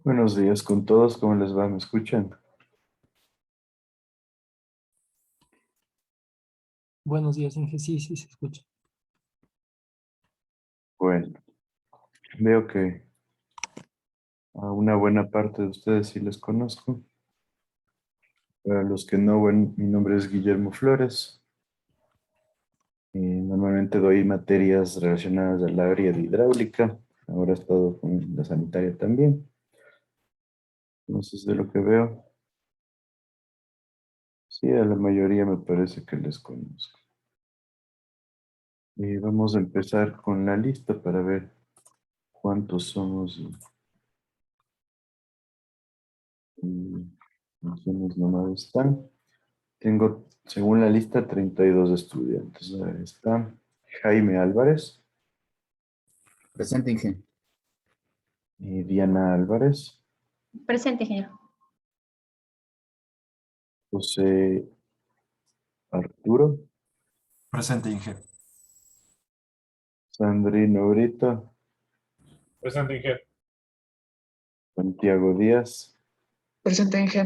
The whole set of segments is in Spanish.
Buenos días con todos, ¿cómo les va? ¿Me escuchan? Buenos días, Inge. Sí, sí, se escucha. Bueno, veo que a una buena parte de ustedes sí les conozco. Para los que no, bueno, mi nombre es Guillermo Flores y normalmente doy materias relacionadas al área de hidráulica. Ahora he estado con la sanitaria también. Entonces, de lo que veo, sí, a la mayoría me parece que les conozco. Y vamos a empezar con la lista para ver cuántos somos y quiénes nomás están. Tengo, según la lista, 32 estudiantes. Ahí está Jaime Álvarez Presente, Inge. y Diana Álvarez, Presente, ingeniero. José Arturo, Presente, Inge. Sandrino Brito, Presente, Inge. Santiago Díaz Presente, Inge.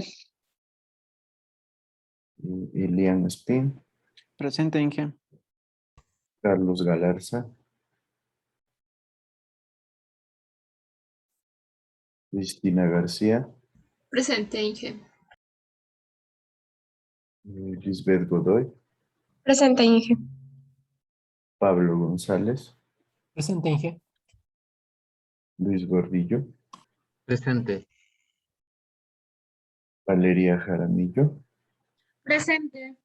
y Ilian Spin, Presente, Inge. Carlos Galarza, Cristina García, Presente, Inge. Lisbeth Godoy, Presente, Inge. Pablo González, Presente, Inge. Luis Gordillo, Presente. Valeria Jaramillo, Presente.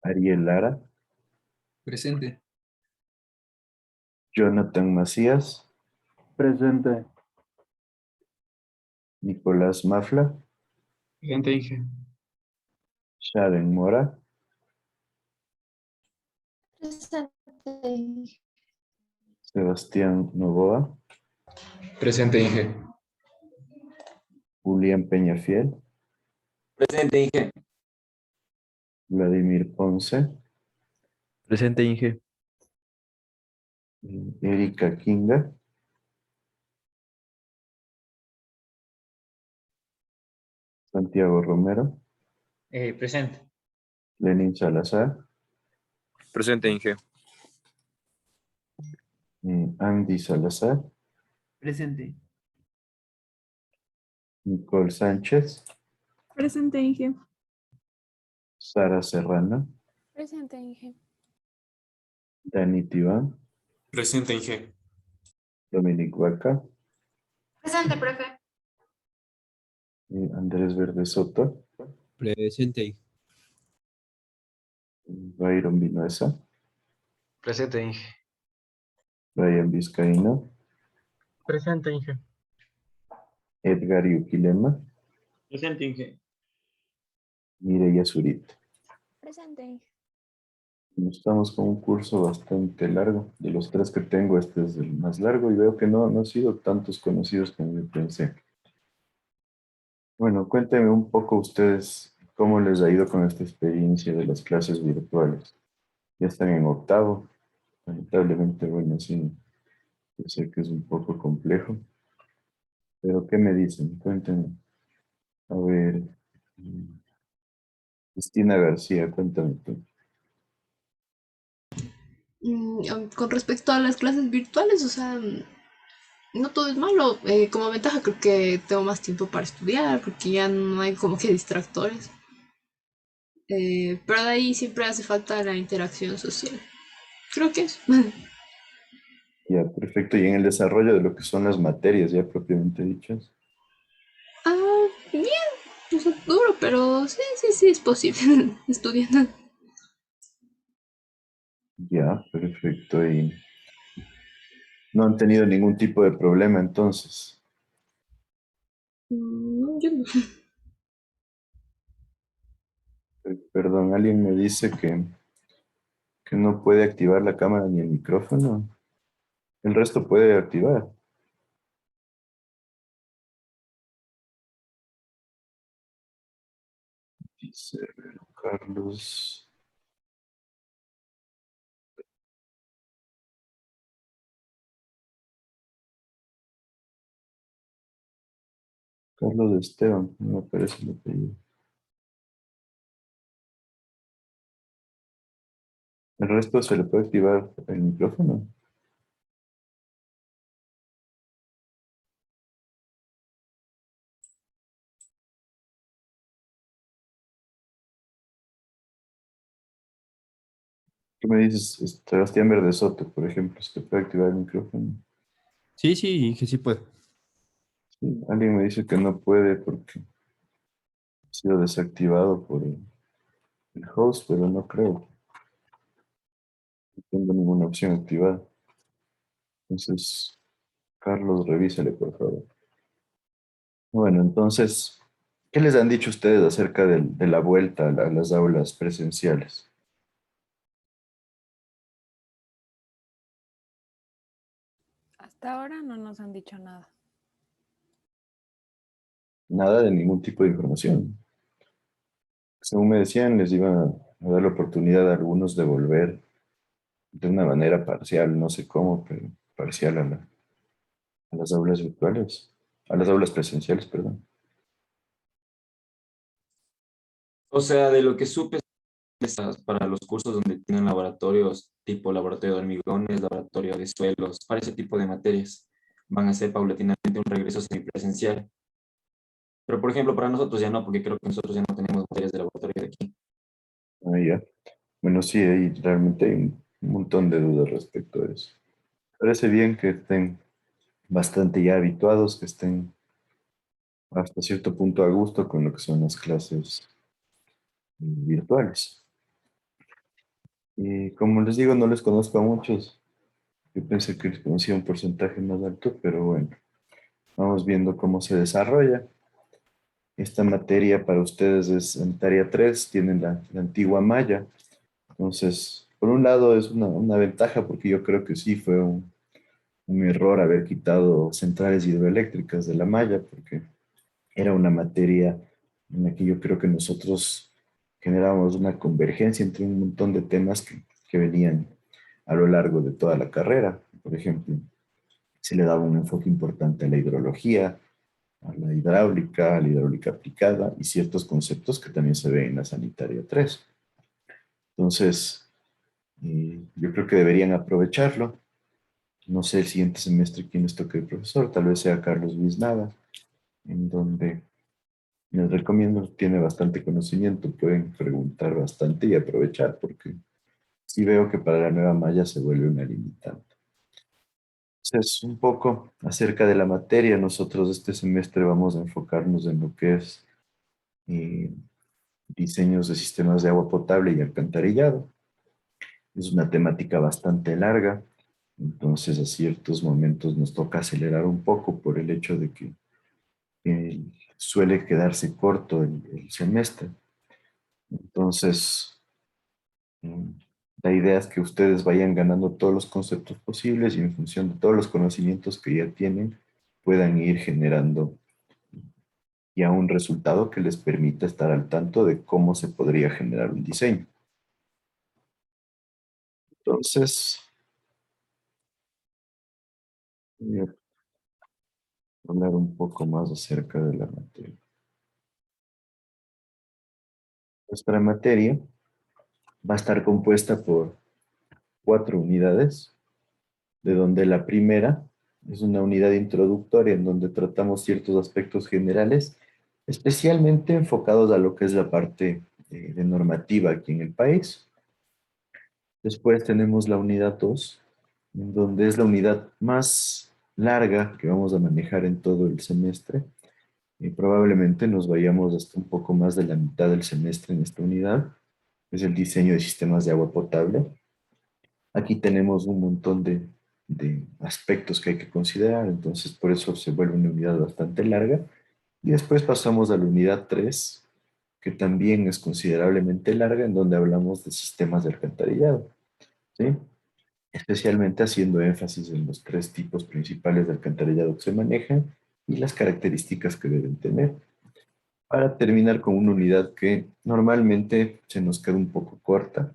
Ariel Lara, Presente. Jonathan Macías, Presente. Nicolás Mafla, Presente, Inge. Shaden Mora, Presente, Inge. Sebastián Novoa, Presente, Inge. Julián Peñafiel, Presente, Inge. Vladimir Ponce, Presente, Inge. Erika Kinga, Santiago Romero, Presente. Lenin Salazar, Presente, Inge. Andy Salazar, Presente. Nicole Sánchez, Presente, Inge. Sara Serrano, Presente, Inge. Dani Tibán, Presente, Inge. Dominic Huaca, Presente, profe. Andrés Verde Soto, Presente, Inge. Byron Vinuesa, Presente, Inge. Brian Vizcaíno, Presente, Inge. Edgar Yuquilema, Presente, Inge. Mireya Zurita. Presente, Inge. Estamos con un curso bastante largo. De los tres que tengo, este es el más largo y veo que no han sido tantos conocidos como yo pensé. Bueno, cuéntenme un poco ustedes cómo les ha ido con esta experiencia de las clases virtuales. Ya están en octavo. Lamentablemente, bueno, sí, yo sé que es un poco complejo, pero ¿qué me dicen? Cuéntenme. A ver, mm, Cristina García, cuéntame tú. Con respecto a las clases virtuales, o sea, no todo es malo. Como ventaja creo que tengo más tiempo para estudiar porque ya no hay como que distractores. Pero de ahí siempre hace falta la interacción social. Creo que es. Ya, perfecto. Y en el desarrollo de lo que son las materias ya propiamente dichas. Bien. O sea, duro, pero sí, sí, sí, es posible estudiando. Ya, perfecto. Y no han tenido ningún tipo de problema entonces. Yo no. Perdón, alguien me dice que no puede activar la cámara ni el micrófono. El resto puede activar. Dice Carlos. Carlos de Esteban, no me aparece el apellido. ¿El resto se le puede activar el micrófono? ¿Qué me dices? Sebastián Verde Soto, por ejemplo, ¿se le puede activar el micrófono? Sí, sí, Inge, sí puede. Sí, alguien me dice que no puede porque ha sido desactivado por el host, pero no creo que tenga ninguna opción activada. Entonces, Carlos, revísale, por favor. Bueno, entonces, ¿qué les han dicho ustedes acerca de la vuelta a las aulas presenciales? Hasta ahora no nos han dicho nada. Nada de ningún tipo de información. Según me decían, les iban a dar la oportunidad a algunos de volver de una manera parcial, no sé cómo, pero parcial a las aulas virtuales, a las aulas presenciales, perdón. O sea, de lo que supe para los cursos donde tienen laboratorios tipo laboratorio de hormigones, laboratorio de suelos, para ese tipo de materias, van a ser paulatinamente un regreso semipresencial. Pero, por ejemplo, para nosotros ya no, porque creo que nosotros ya no tenemos materias de laboratorio de aquí. Ah, ya. Bueno, sí, hay realmente hay un montón de dudas respecto a eso. Parece bien que estén bastante ya habituados, que estén hasta cierto punto a gusto con lo que son las clases virtuales. Y como les digo, no les conozco a muchos. Yo pensé que les conocía un porcentaje más alto, pero bueno, vamos viendo cómo se desarrolla. Esta materia para ustedes es en tarea 3, tienen la antigua malla. Entonces, por un lado es una ventaja porque yo creo que sí fue un error haber quitado centrales hidroeléctricas de la malla porque era una materia en la que yo creo que nosotros generábamos una convergencia entre un montón de temas que venían a lo largo de toda la carrera. Por ejemplo, se le daba un enfoque importante a la hidrología, a la hidráulica aplicada y ciertos conceptos que también se ven en la sanitaria 3. Entonces, yo creo que deberían aprovecharlo. No sé el siguiente semestre quién les toque el profesor, tal vez sea Carlos Luis Nava, en donde les recomiendo, tiene bastante conocimiento, pueden preguntar bastante y aprovechar, porque sí veo que para la nueva malla se vuelve una limitante. Entonces, un poco acerca de la materia, nosotros este semestre vamos a enfocarnos en lo que es eh, diseños de sistemas de agua potable y alcantarillado. Es una temática bastante larga, entonces a ciertos momentos nos toca acelerar un poco por el hecho de que suele quedarse corto el semestre. Entonces, mm, la idea es que ustedes vayan ganando todos los conceptos posibles y en función de todos los conocimientos que ya tienen, puedan ir generando ya un resultado que les permita estar al tanto de cómo se podría generar un diseño. Entonces, voy a hablar un poco más acerca de la materia. Nuestra materia va a estar compuesta por 4 unidades, de donde la primera es una unidad introductoria en donde tratamos ciertos aspectos generales, especialmente enfocados a lo que es la parte de normativa aquí en el país. Después tenemos la unidad 2, en donde es la unidad más larga que vamos a manejar en todo el semestre. Y probablemente nos vayamos hasta un poco más de la mitad del semestre en esta unidad. Es el diseño de sistemas de agua potable. Aquí tenemos un montón de aspectos que hay que considerar, entonces por eso se vuelve una unidad bastante larga. Y después pasamos a la unidad 3, que también es considerablemente larga, en donde hablamos de sistemas de alcantarillado, ¿sí? Especialmente haciendo énfasis en los 3 tipos principales de alcantarillado que se manejan y las características que deben tener. Para terminar con una unidad que normalmente se nos queda un poco corta,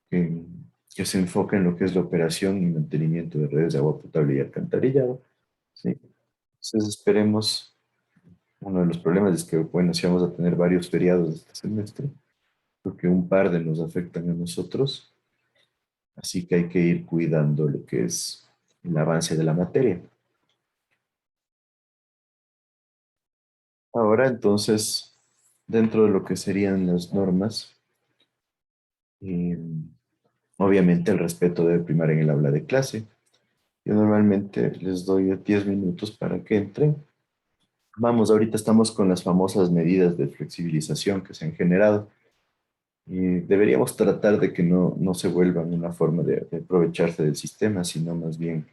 que, que se enfoca en lo que es la operación y mantenimiento de redes de agua potable y alcantarillado, ¿sí? Entonces esperemos uno de los problemas es que, bueno, si vamos a tener varios feriados este semestre, porque un par de nos afectan a nosotros, así que hay que ir cuidando lo que es el avance de la materia. Ahora, entonces, dentro de lo que serían las normas, eh, obviamente el respeto debe primar en el aula de clase. Yo normalmente les doy 10 minutos para que entren. Vamos, ahorita estamos con las famosas medidas de flexibilización que se han generado. Y deberíamos tratar de que no se vuelvan una forma de aprovecharse del sistema, sino más bien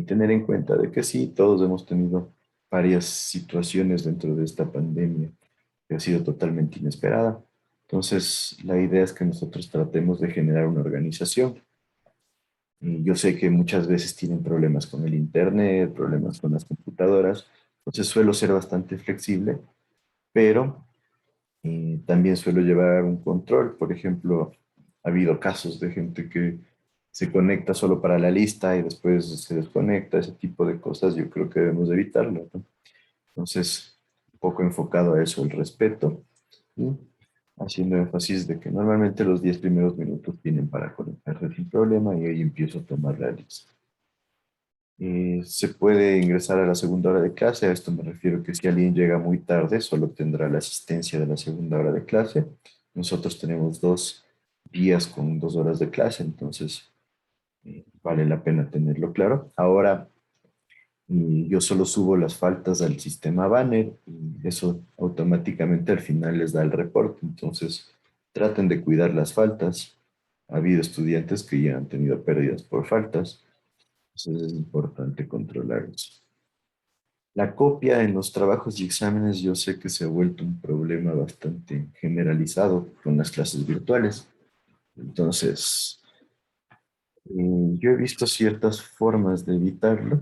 tener en cuenta de que sí, todos hemos tenido varias situaciones dentro de esta pandemia que ha sido totalmente inesperada. Entonces, la idea es que nosotros tratemos de generar una organización. Y yo sé que muchas veces tienen problemas con el internet, problemas con las computadoras, entonces suelo ser bastante flexible, pero también suelo llevar un control. Por ejemplo, ha habido casos de gente que se conecta solo para la lista y después se desconecta, ese tipo de cosas, yo creo que debemos evitarlo, ¿no? Entonces, un poco enfocado a eso, el respeto, y haciendo énfasis de que normalmente los 10 primeros minutos tienen para conectarse sin problema y ahí empiezo a tomar la lista. Se puede ingresar a la segunda hora de clase. A esto me refiero que si alguien llega muy tarde, solo tendrá la asistencia de la segunda hora de clase. Nosotros tenemos 2 días con 2 horas de clase, entonces vale la pena tenerlo claro. Ahora, yo solo subo las faltas al sistema Banner y eso automáticamente al final les da el reporte. Entonces, traten de cuidar las faltas. Ha habido estudiantes que ya han tenido pérdidas por faltas. Entonces es importante controlarlos. La copia en los trabajos y exámenes yo sé que se ha vuelto un problema bastante generalizado con las clases virtuales. Entonces, yo he visto ciertas formas de evitarlo.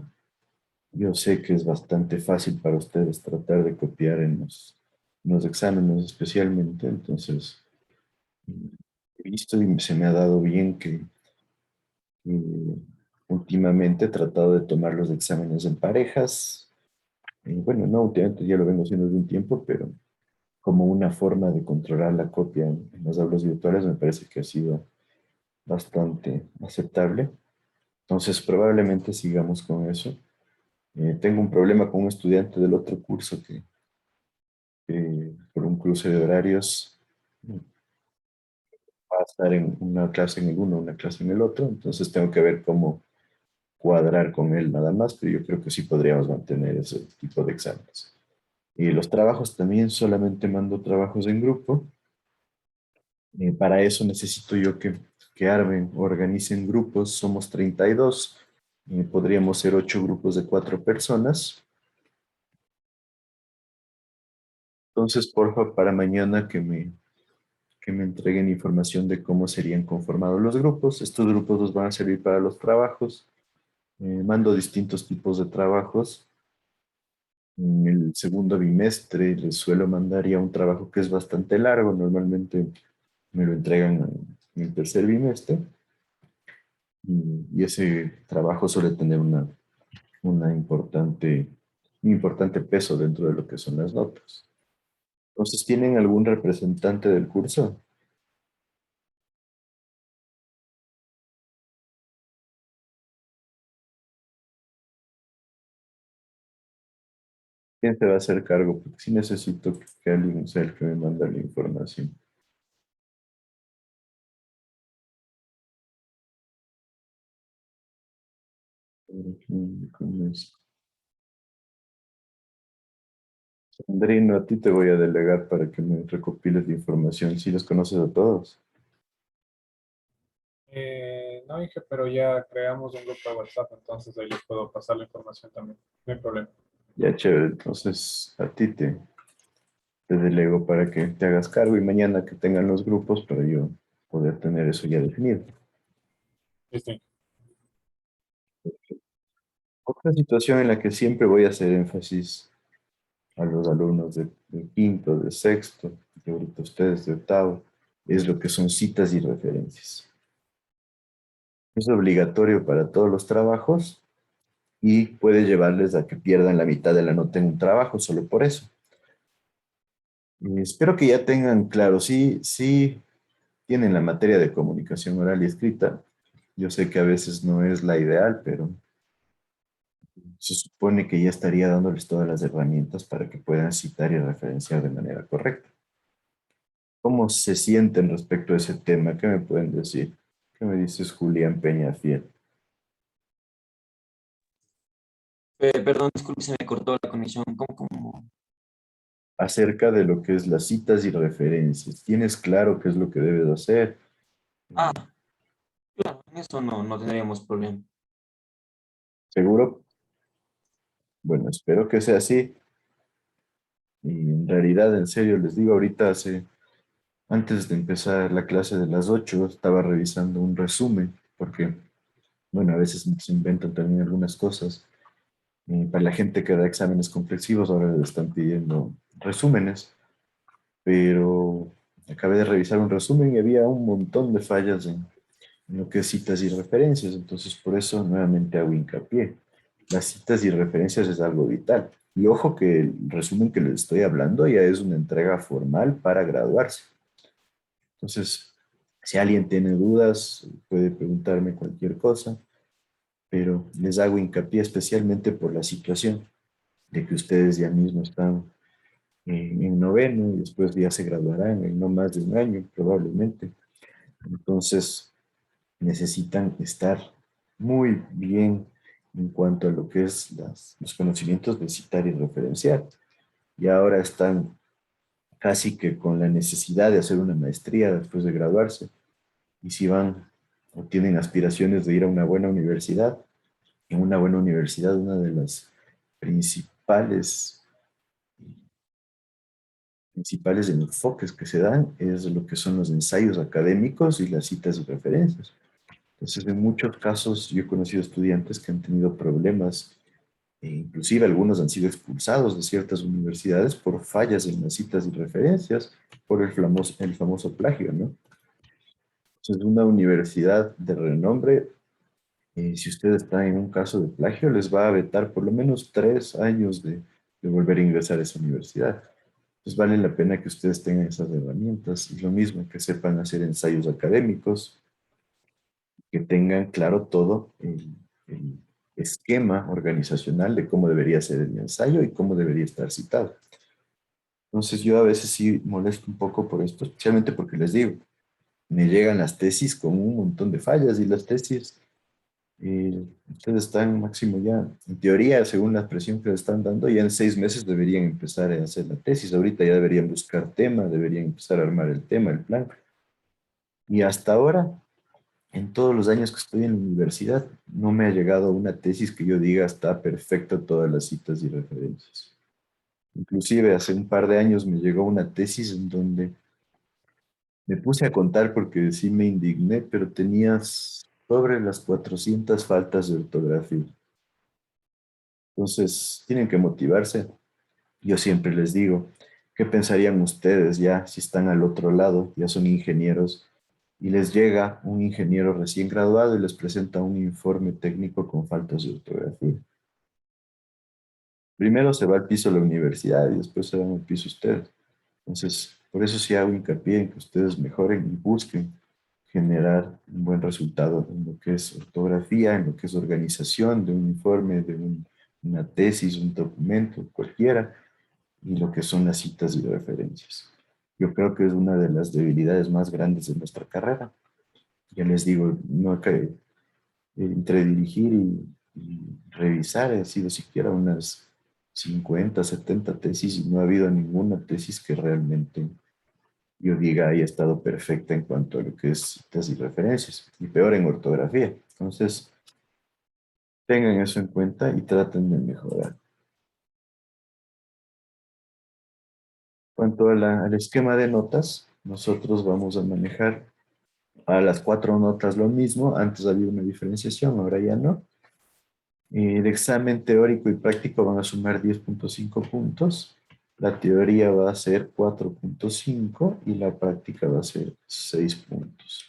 Yo sé que es bastante fácil para ustedes tratar de copiar en los exámenes especialmente. Entonces, he visto y se me ha dado bien que últimamente he tratado de tomar los exámenes en parejas. Bueno, no, últimamente ya lo vengo haciendo de un tiempo, pero como una forma de controlar la copia en las aulas virtuales me parece que ha sido bastante aceptable. Entonces, probablemente sigamos con eso. Tengo un problema con un estudiante del otro curso que por un cruce de horarios va a estar en una clase en el uno, una clase en el otro. Entonces, tengo que ver cómo cuadrar con él nada más, pero yo creo que sí podríamos mantener ese tipo de exámenes. Y los trabajos también, solamente mando trabajos en grupo. Para eso necesito yo que armen, organicen grupos. Somos 32. Podríamos ser 8 grupos de 4 personas. Entonces, porfa, para mañana que me entreguen información de cómo serían conformados los grupos. Estos grupos nos van a servir para los trabajos. Mando distintos tipos de trabajos. En el segundo bimestre les suelo mandar ya un trabajo que es bastante largo. Normalmente me lo entregan en el tercer bimestre. Y ese trabajo suele tener un importante peso dentro de lo que son las notas. Entonces, ¿tienen algún representante del curso? ¿Quién se va a hacer cargo? Porque sí necesito que alguien sea el que me mande la información. Sandrino, a ti te voy a delegar para que me recopiles la información. ¿Sí los conoces a todos? No, Inge, pero ya creamos un grupo de WhatsApp, entonces ahí les puedo pasar la información también. No hay problema. Ya, chévere. Entonces, a ti te delego para que te hagas cargo y mañana que tengan los grupos para yo poder tener eso ya definido. Listo, Inge. Otra situación en la que siempre voy a hacer énfasis a los alumnos de quinto, de sexto, y ahorita ustedes de octavo, es lo que son citas y referencias. Es obligatorio para todos los trabajos y puede llevarles a que pierdan la mitad de la nota en un trabajo solo por eso. Espero que ya tengan claro, sí tienen la materia de comunicación oral y escrita. Yo sé que a veces no es la ideal, pero se supone que ya estaría dándoles todas las herramientas para que puedan citar y referenciar de manera correcta. ¿Cómo se sienten respecto a ese tema? ¿Qué me pueden decir? ¿Qué me dices, Julián Peñafiel? Perdón, disculpe, se me cortó la conexión. ¿Cómo? Acerca de lo que es las citas y referencias. ¿Tienes claro qué es lo que debes hacer? Ah, claro, en eso no tendríamos problema. ¿Seguro? Bueno, espero que sea así. Y en realidad, en serio, les digo, ahorita antes de empezar la clase de las 8, estaba revisando un resumen, porque, bueno, a veces se inventan también algunas cosas. Para la gente que da exámenes complexivos, ahora le están pidiendo resúmenes, pero acabé de revisar un resumen y había un montón de fallas en lo que es citas y referencias, entonces por eso nuevamente hago hincapié. Las citas y referencias es algo vital. Y ojo que el resumen que les estoy hablando ya es una entrega formal para graduarse. Entonces, si alguien tiene dudas, puede preguntarme cualquier cosa, pero les hago hincapié especialmente por la situación de que ustedes ya mismo están en noveno y después ya se graduarán en no más de un año probablemente. Entonces, necesitan estar muy bien en cuanto a lo que es los conocimientos de citar y referenciar. Y ahora están casi que con la necesidad de hacer una maestría después de graduarse. Y si van o tienen aspiraciones de ir a una buena universidad, en una buena universidad una de las principales enfoques que se dan es lo que son los ensayos académicos y las citas y referencias. Entonces, en muchos casos yo he conocido estudiantes que han tenido problemas, e inclusive algunos han sido expulsados de ciertas universidades por fallas en las citas y referencias, por el famoso plagio, ¿no? Entonces, una universidad de renombre, si usted está en un caso de plagio, les va a vetar por lo menos 3 años de volver a ingresar a esa universidad. Entonces, vale la pena que ustedes tengan esas herramientas. Y lo mismo, que sepan hacer ensayos académicos, que tengan claro todo el esquema organizacional de cómo debería ser el ensayo y cómo debería estar citado. Entonces yo a veces sí molesto un poco por esto, especialmente porque les digo, me llegan las tesis con un montón de fallas y las tesis, ustedes están máximo ya, en teoría, según la presión que les están dando, ya en 6 meses deberían empezar a hacer la tesis. Ahorita ya deberían buscar tema, deberían empezar a armar el tema, el plan. Y hasta ahora en todos los años que estoy en la universidad, no me ha llegado una tesis que yo diga está perfecto todas las citas y referencias. Inclusive hace un par de años me llegó una tesis en donde me puse a contar porque sí me indigné, pero tenía sobre las 400 faltas de ortografía. Entonces, tienen que motivarse. Yo siempre les digo, ¿qué pensarían ustedes ya si están al otro lado, ya son ingenieros? Y les llega un ingeniero recién graduado y les presenta un informe técnico con faltas de ortografía. Primero se va al piso de la universidad y después se van al piso ustedes. Entonces, por eso sí hago hincapié en que ustedes mejoren y busquen generar un buen resultado en lo que es ortografía, en lo que es organización de un informe, de una tesis, un documento, cualquiera, y lo que son las citas y referencias. Yo creo que es una de las debilidades más grandes de nuestra carrera. Ya les digo, no que entre dirigir y revisar he sido siquiera unas 50, 70 tesis y no ha habido ninguna tesis que realmente yo diga haya estado perfecta en cuanto a lo que es citas y referencias, y peor en ortografía. Entonces, tengan eso en cuenta y traten de mejorar. Cuanto al esquema de notas, nosotros vamos a manejar a las 4 notas lo mismo. Antes había una diferenciación, ahora ya no. El examen teórico y práctico van a sumar 10.5 puntos. La teoría va a ser 4.5 y la práctica va a ser 6 puntos.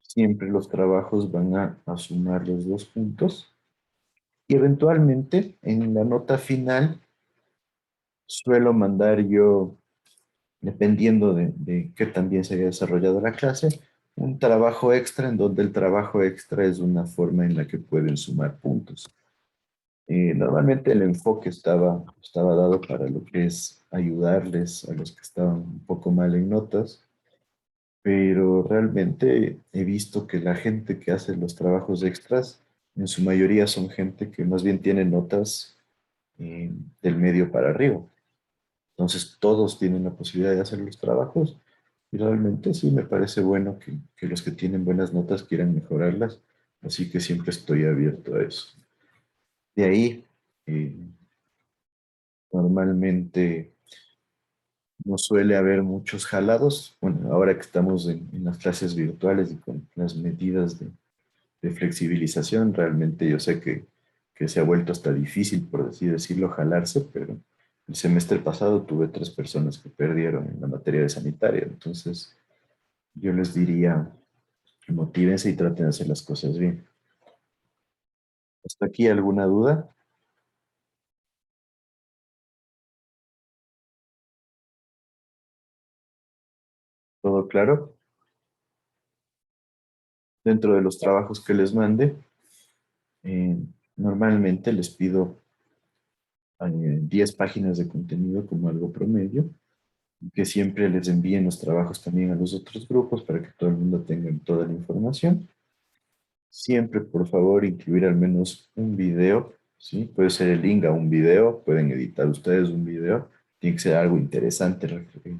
Siempre los trabajos van a sumar los 2 puntos Y eventualmente, en la nota final, suelo mandar yo, dependiendo de qué tan bien se haya desarrollado la clase, un trabajo extra en donde el trabajo extra es una forma en la que pueden sumar puntos. Normalmente el enfoque estaba dado para lo que es ayudarles a los que estaban un poco mal en notas, pero realmente he visto que la gente que hace los trabajos extras, en su mayoría son gente que más bien tiene notas del medio para arriba. Entonces todos tienen la posibilidad de hacer los trabajos y realmente sí me parece bueno que los que tienen buenas notas quieran mejorarlas, así que siempre estoy abierto a eso. De ahí, eh, normalmente no suele haber muchos jalados. Bueno, ahora que estamos en las clases virtuales y con las medidas de flexibilización, realmente yo sé que se ha vuelto hasta difícil, por así decirlo, jalarse, pero el semestre pasado tuve 3 personas que perdieron en la materia de sanitaria. Entonces, yo les diría, motívense y traten de hacer las cosas bien. ¿Hasta aquí alguna duda? ¿Todo claro? Dentro de los trabajos que les mande, eh, normalmente les pido 10 páginas de contenido como algo promedio, y que siempre les envíen los trabajos también a los otros grupos para que todo el mundo tenga toda la información. Siempre, por favor, incluir al menos un video, ¿sí? Puede ser el link a un video, pueden editar ustedes un video, tiene que ser algo interesante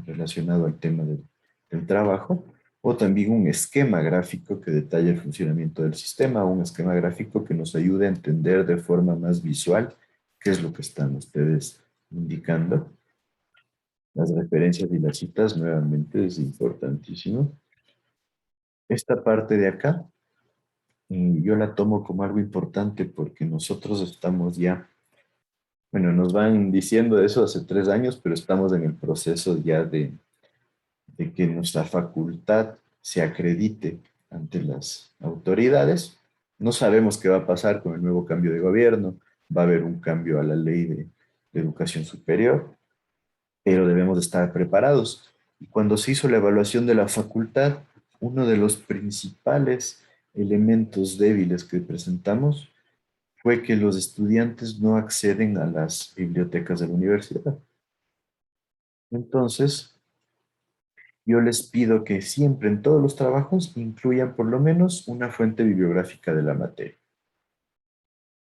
relacionado al tema del trabajo, o también un esquema gráfico que detalle el funcionamiento del sistema, un esquema gráfico que nos ayude a entender de forma más visual qué es lo que están ustedes indicando. Las referencias y las citas nuevamente es importantísimo. Esta parte de acá, yo la tomo como algo importante porque nosotros estamos ya, bueno, nos van diciendo eso hace 3 años, pero estamos en el proceso ya de que nuestra facultad se acredite ante las autoridades. No sabemos qué va a pasar con el nuevo cambio de gobierno, va a haber un cambio a la ley de educación superior, pero debemos de estar preparados. Y cuando se hizo la evaluación de la facultad, uno de los principales elementos débiles que presentamos fue que los estudiantes no acceden a las bibliotecas de la universidad. Entonces, yo les pido que siempre en todos los trabajos incluyan por lo menos una fuente bibliográfica de la materia,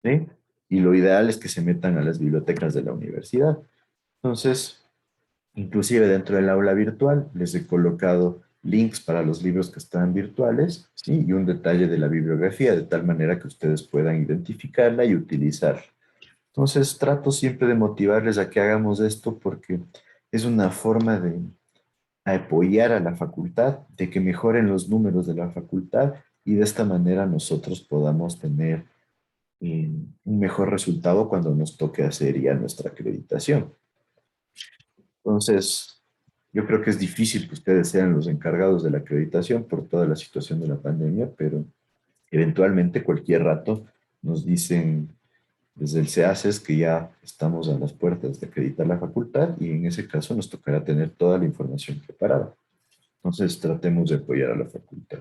¿sí? Y lo ideal es que se metan a las bibliotecas de la universidad. Entonces, inclusive dentro del aula virtual les he colocado links para los libros que están virtuales, ¿sí? Y un detalle de la bibliografía, de tal manera que ustedes puedan identificarla y utilizarla. Entonces trato siempre de motivarles a que hagamos esto porque es una forma de apoyar a la facultad, de que mejoren los números de la facultad y de esta manera nosotros podamos tener un mejor resultado cuando nos toque hacer ya nuestra acreditación. Entonces, yo creo que es difícil que ustedes sean los encargados de la acreditación por toda la situación de la pandemia, pero eventualmente cualquier rato nos dicen desde el CEACES que ya estamos a las puertas de acreditar la facultad y en ese caso nos tocará tener toda la información preparada. Entonces tratemos de apoyar a la facultad.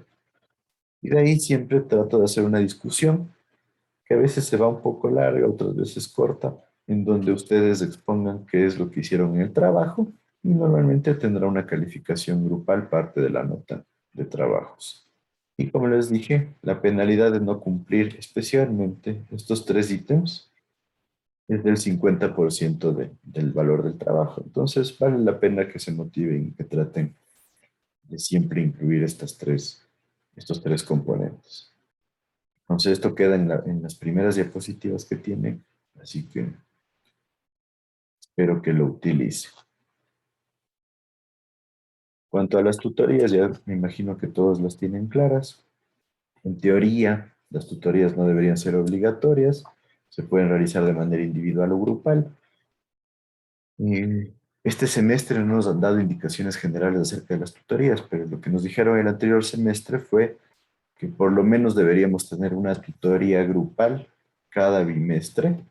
Y de ahí siempre trato de hacer una discusión que a veces se va un poco larga, otras veces corta, en donde ustedes expongan qué es lo que hicieron en el trabajo y normalmente tendrá una calificación grupal parte de la nota de trabajos. Y como les dije, la penalidad de no cumplir especialmente estos 3 ítems es del 50% del valor del trabajo. Entonces vale la pena que se motiven y que traten de siempre incluir estos tres componentes. Entonces esto queda en las primeras diapositivas que tienen, así que espero que lo utilice. Cuanto a las tutorías, ya me imagino que todos las tienen claras. En teoría, las tutorías no deberían ser obligatorias, se pueden realizar de manera individual o grupal. Este semestre no nos han dado indicaciones generales acerca de las tutorías, pero lo que nos dijeron el anterior semestre fue que por lo menos deberíamos tener una tutoría grupal cada bimestre.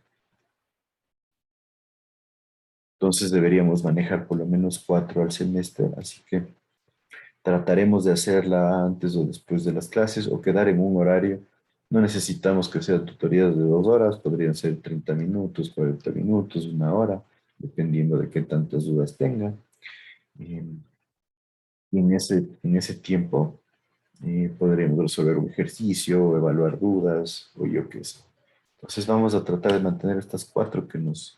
Entonces deberíamos manejar por lo menos 4 al semestre, así que trataremos de hacerla antes o después de las clases o quedar en un horario. No necesitamos que sean tutorías de 2 horas, podrían ser 30 minutos, 40 minutos, 1 hora, dependiendo de qué tantas dudas tengan. Y en ese tiempo podríamos resolver un ejercicio, evaluar dudas o yo qué sé. Entonces vamos a tratar de mantener estas 4 que nos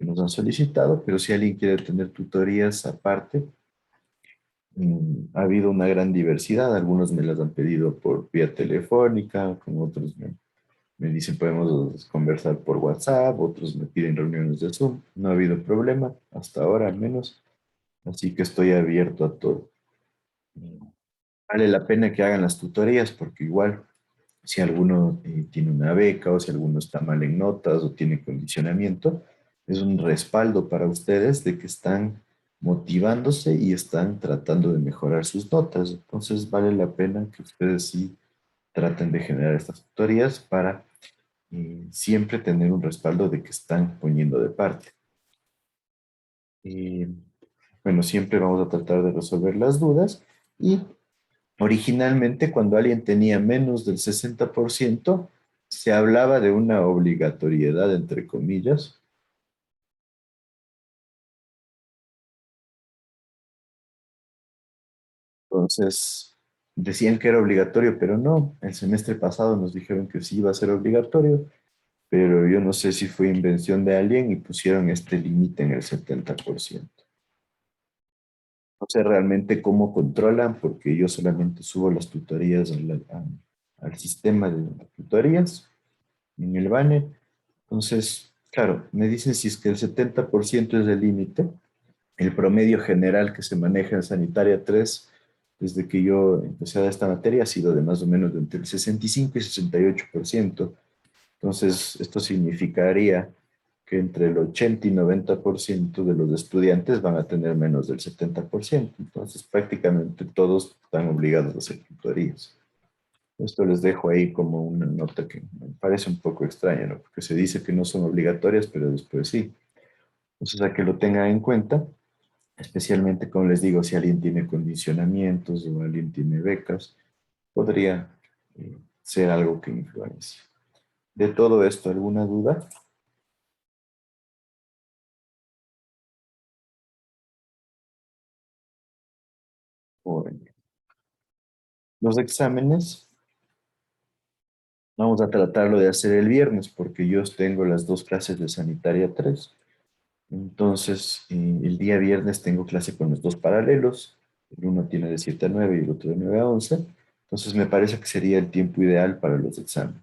han solicitado, pero si alguien quiere tener tutorías aparte, ha habido una gran diversidad. Algunos me las han pedido por vía telefónica, con otros me dicen podemos conversar por WhatsApp, otros me piden reuniones de Zoom. No ha habido problema, hasta ahora al menos, así que estoy abierto a todo. Vale la pena que hagan las tutorías porque igual si alguno tiene una beca o si alguno está mal en notas o tiene condicionamiento, es un respaldo para ustedes de que están motivándose y están tratando de mejorar sus notas. Entonces vale la pena que ustedes sí traten de generar estas tutorías para siempre tener un respaldo de que están poniendo de parte. Y bueno, siempre vamos a tratar de resolver las dudas y originalmente, cuando alguien tenía menos del 60%, se hablaba de una obligatoriedad, entre comillas. Entonces, decían que era obligatorio, pero no. El semestre pasado nos dijeron que sí iba a ser obligatorio, pero yo no sé si fue invención de alguien y pusieron este límite en el 70%. No sé realmente cómo controlan, porque yo solamente subo las tutorías al sistema de tutorías en el banner. Entonces, claro, me dicen si es que el 70% es el límite. El promedio general que se maneja en Sanitaria 3, desde que yo empecé a dar esta materia, ha sido de más o menos de entre el 65 y 68%. Entonces, esto significaría que entre el 80 y 90% de los estudiantes van a tener menos del 70%. Entonces, prácticamente todos están obligados a hacer tutorías. Esto les dejo ahí como una nota que me parece un poco extraña, ¿no? Porque se dice que no son obligatorias, pero después sí. Entonces, a que lo tengan en cuenta, especialmente, como les digo, si alguien tiene condicionamientos o alguien tiene becas, podría ser algo que influencie. De todo esto, ¿alguna duda? Bueno, los exámenes vamos a tratarlo de hacer el viernes porque yo tengo las 2 clases de Sanitaria 3. Entonces, el día viernes tengo clase con los 2 paralelos. El uno tiene de 7 a 9 y el otro de 9 a 11. Entonces, me parece que sería el tiempo ideal para los exámenes.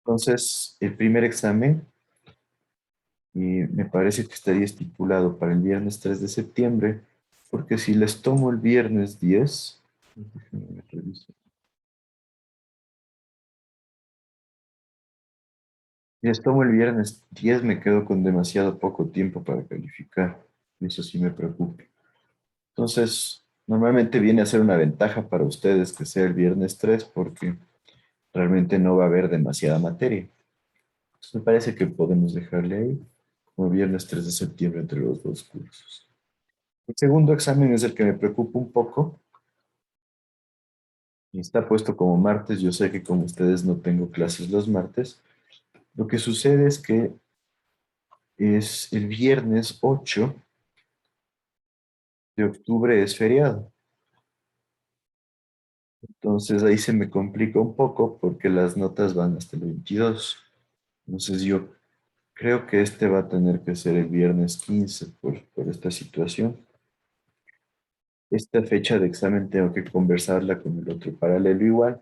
Entonces, el primer examen me parece que estaría estipulado para el viernes 3 de septiembre, porque si les tomo el viernes 10, déjenme revisar. Si les tomo el viernes 10, me quedo con demasiado poco tiempo para calificar. Eso sí me preocupa. Entonces, normalmente viene a ser una ventaja para ustedes que sea el viernes 3 porque realmente no va a haber demasiada materia. Entonces, me parece que podemos dejarle ahí como viernes 3 de septiembre entre los 2 cursos. El segundo examen es el que me preocupa un poco. Y está puesto como martes. Yo sé que como ustedes no tengo clases los martes. Lo que sucede es que es el viernes 8 de octubre es feriado. Entonces ahí se me complica un poco porque las notas van hasta el 22. Entonces yo creo que este va a tener que ser el viernes 15 por esta situación. Esta fecha de examen tengo que conversarla con el otro paralelo igual.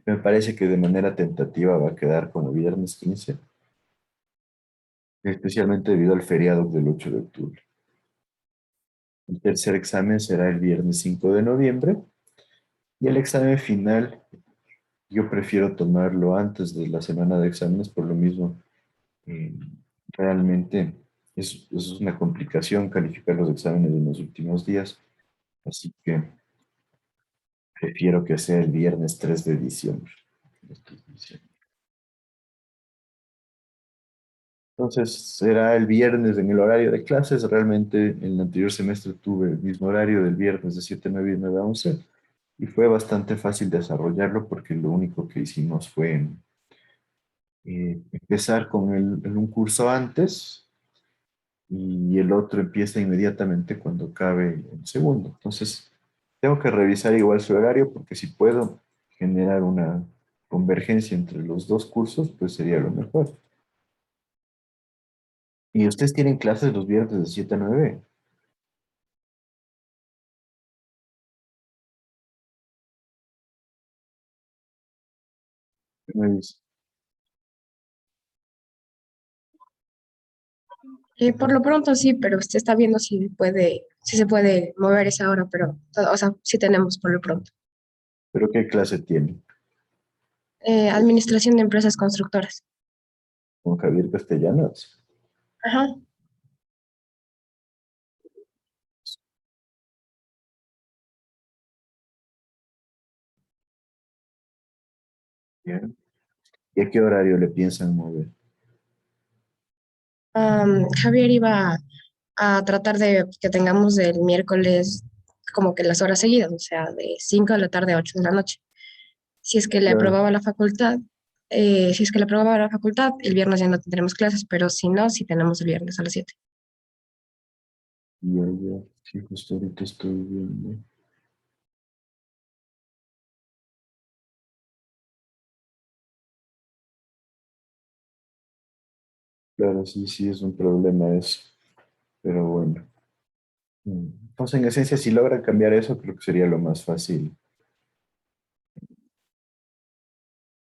Me parece que de manera tentativa va a quedar como viernes 15, especialmente debido al feriado del 8 de octubre. El tercer examen será el viernes 5 de noviembre y el examen final yo prefiero tomarlo antes de la semana de exámenes por lo mismo. eh, Realmente es una complicación calificar los exámenes en los últimos días, así que prefiero que sea el viernes 3 de diciembre. Entonces será el viernes en el horario de clases. Realmente en el anterior semestre tuve el mismo horario del viernes de 7 a 9 y 9 a 11 y fue bastante fácil desarrollarlo porque lo único que hicimos fue empezar con un curso antes y el otro empieza inmediatamente cuando cabe el segundo. Entonces tengo que revisar igual su horario porque si puedo generar una convergencia entre los dos cursos, pues sería lo mejor. ¿Y ustedes tienen clases los viernes de 7 a 9? Por lo pronto sí, pero usted está viendo si puede, si se puede mover esa hora, pero, o sea, sí tenemos por lo pronto. ¿Pero qué clase tienen? Administración de empresas constructoras. Con Javier Castellanos. Ajá. Bien. ¿Y a qué horario le piensan mover? Javier iba a tratar de que tengamos el miércoles como que las horas seguidas, o sea, de 5 de la tarde a 8 de la noche. Si es que le Claro. aprobaba la facultad, si es que le aprobaba la facultad, el viernes ya no tendremos clases, pero si no, sí tenemos el viernes a las 7. Ya, sí, justo ahorita estoy viendo. Claro, sí, sí, es un problema eso. Pero bueno. Entonces, en esencia, si logran cambiar eso, creo que sería lo más fácil.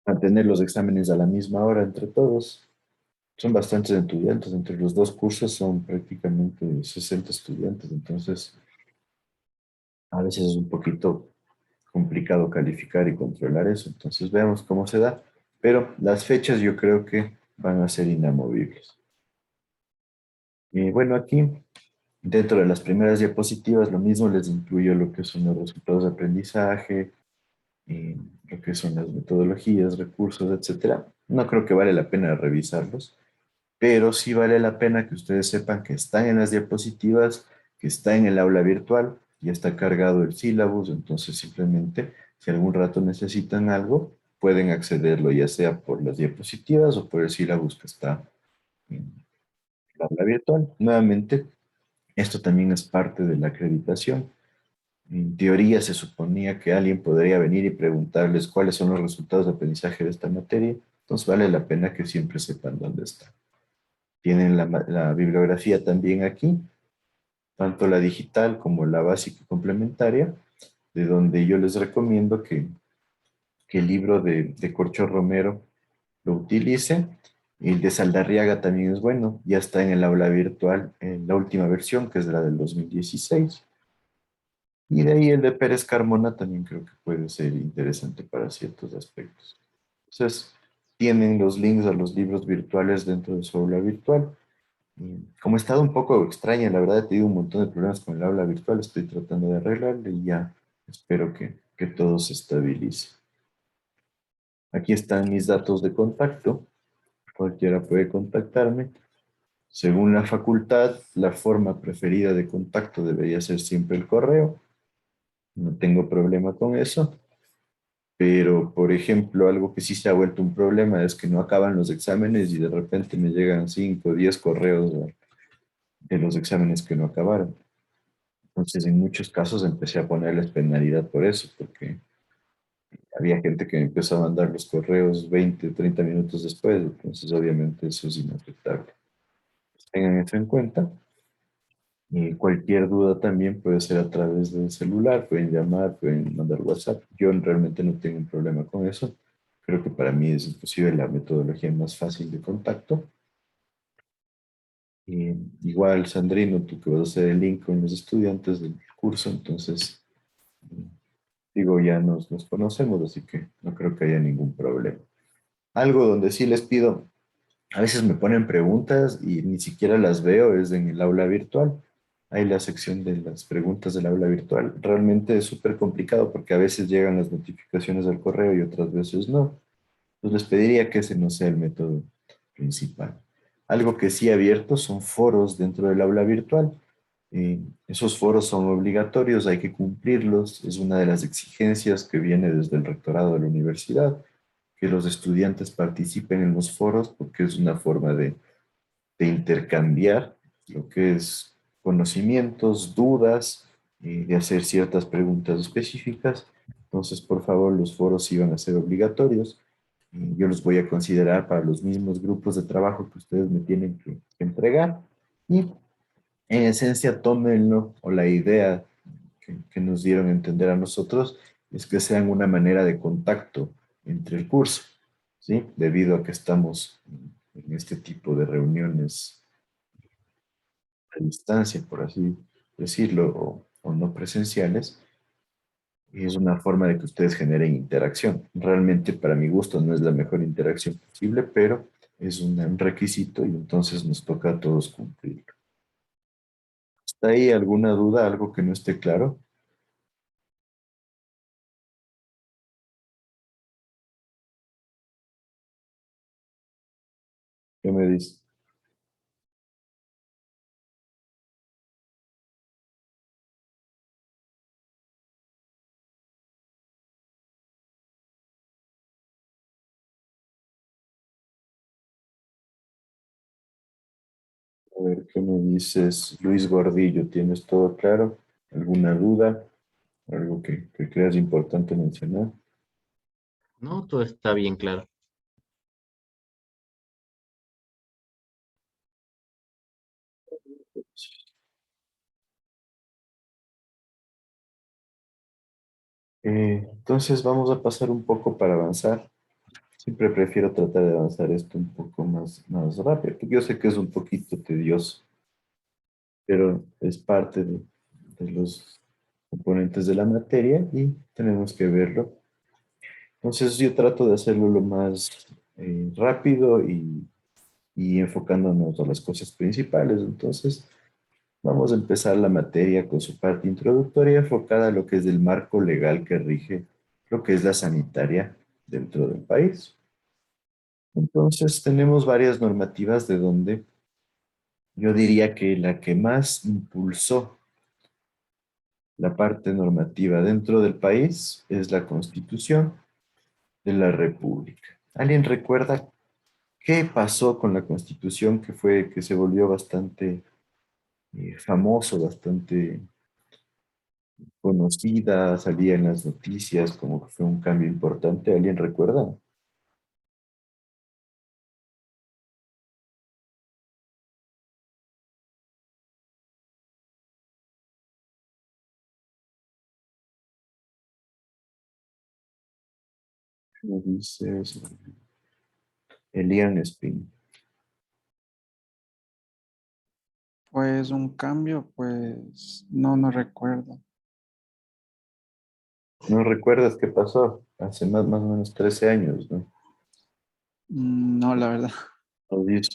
Mantener los exámenes a la misma hora entre todos. Son bastantes estudiantes, entre los dos cursos son prácticamente 60 estudiantes, entonces a veces es un poquito complicado calificar y controlar eso. Entonces veamos cómo se da. Pero las fechas yo creo que van a ser inamovibles. Y bueno, aquí dentro de las primeras diapositivas lo mismo les incluyo lo que son los resultados de aprendizaje, lo que son las metodologías, recursos, etcétera. No creo que vale la pena revisarlos, pero sí vale la pena que ustedes sepan que están en las diapositivas, que está en el aula virtual, ya está cargado el sílabus, entonces simplemente si algún rato necesitan algo, pueden accederlo ya sea por las diapositivas o por el sílabus que está en el aula virtual. Nuevamente, esto también es parte de la acreditación. En teoría se suponía que alguien podría venir y preguntarles cuáles son los resultados de aprendizaje de esta materia, entonces vale la pena que siempre sepan dónde está. Tienen la bibliografía también aquí, tanto la digital como la básica y complementaria, de donde yo les recomiendo que el libro de Corcho Romero lo utilicen. El de Saldarriaga también es bueno, ya está en el aula virtual, en la última versión, que es la del 2016. Y de ahí el de Pérez Carmona también creo que puede ser interesante para ciertos aspectos. Entonces, tienen los links a los libros virtuales dentro de su aula virtual. Como he estado un poco extraña, la verdad he tenido un montón de problemas con el aula virtual, estoy tratando de arreglarle y ya espero que todo se estabilice. Aquí están mis datos de contacto, cualquiera puede contactarme. Según la facultad, la forma preferida de contacto debería ser siempre el correo. No tengo problema con eso. Pero, por ejemplo, algo que sí se ha vuelto un problema es que no acaban los exámenes y de repente me llegan 5 o 10 correos de los exámenes que no acabaron. Entonces, en muchos casos empecé a ponerles penalidad por eso, porque había gente que me empezó a mandar los correos 20, 30 minutos después, entonces obviamente eso es inaceptable. Tengan eso en cuenta. Y cualquier duda también puede ser a través del celular, pueden llamar, pueden mandar WhatsApp. Yo realmente no tengo un problema con eso. Creo que para mí es inclusive la metodología más fácil de contacto. Y igual, Sandrino, tú que vas a hacer el link con los estudiantes del curso, entonces, digo, ya nos conocemos, así que no creo que haya ningún problema. Algo donde sí les pido, a veces me ponen preguntas y ni siquiera las veo, es en el aula virtual. Hay la sección de las preguntas del aula virtual. Realmente es súper complicado porque a veces llegan las notificaciones al correo y otras veces no. Entonces les pediría que ese no sea el método principal. Algo que sí he abierto son foros dentro del aula virtual. Esos foros son obligatorios, hay que cumplirlos. Es una de las exigencias que viene desde el rectorado de la universidad, que los estudiantes participen en los foros porque es una forma de intercambiar lo que es conocimientos, dudas, y de hacer ciertas preguntas específicas. Entonces, por favor, los foros sí van a ser obligatorios. Y yo los voy a considerar para los mismos grupos de trabajo que ustedes me tienen que entregar. Y en esencia, tómenlo, o la idea que nos dieron a entender a nosotros es que sean una manera de contacto entre el curso, ¿sí? Debido a que estamos en este tipo de reuniones a distancia, por así decirlo, o no presenciales, y es una forma de que ustedes generen interacción. Realmente, para mi gusto, no es la mejor interacción posible, pero es un requisito y entonces nos toca a todos cumplirlo. ¿Está ahí alguna duda, algo que no esté claro? ¿Qué me dice? A ver, ¿qué me dices? Luis Gordillo, ¿tienes todo claro? ¿Alguna duda? ¿Algo que creas importante mencionar? No, todo está bien claro. Entonces vamos a pasar un poco para avanzar. Siempre prefiero tratar de avanzar esto un poco más rápido, porque yo sé que es un poquito tedioso, pero es parte de los componentes de la materia y tenemos que verlo. Entonces yo trato de hacerlo lo más rápido y enfocándonos a las cosas principales. Entonces vamos a empezar la materia con su parte introductoria enfocada a lo que es el marco legal que rige lo que es la sanitaria dentro del país. Entonces tenemos varias normativas de donde yo diría que la que más impulsó la parte normativa dentro del país es la Constitución de la República. ¿Alguien recuerda qué pasó con la Constitución que se volvió bastante famoso, bastante conocida, salía en las noticias como que fue un cambio importante? ¿Alguien recuerda? ¿Me dices? Elian Spin. Pues un cambio, pues no recuerdo. ¿No recuerdas qué pasó? Hace más o menos 13 años, ¿no? No, la verdad.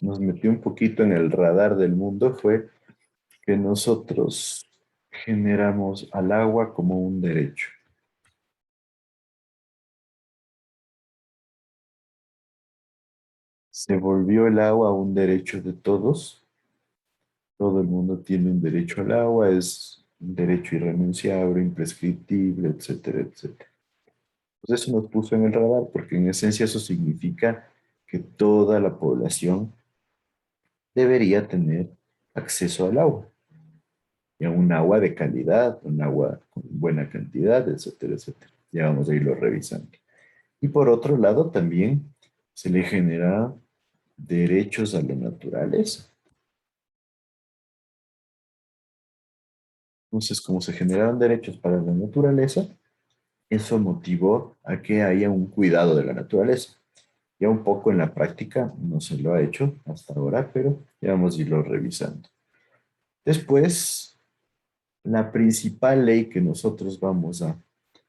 Nos metió un poquito en el radar del mundo fue que nosotros generamos al agua como un derecho. Se volvió el agua un derecho de todos. Todo el mundo tiene un derecho al agua, es un derecho irrenunciable, imprescriptible, etcétera, etcétera. Pues eso nos puso en el radar porque en esencia eso significa que toda la población debería tener acceso al agua. Y a un agua de calidad, un agua con buena cantidad, etcétera, etcétera. Ya vamos a irlo revisando. Y por otro lado, también se le genera derechos a la naturaleza. Entonces, como se generaron derechos para la naturaleza, eso motivó a que haya un cuidado de la naturaleza. Ya un poco en la práctica no se lo ha hecho hasta ahora, pero ya vamos a irlo revisando. Después, la principal ley que nosotros vamos a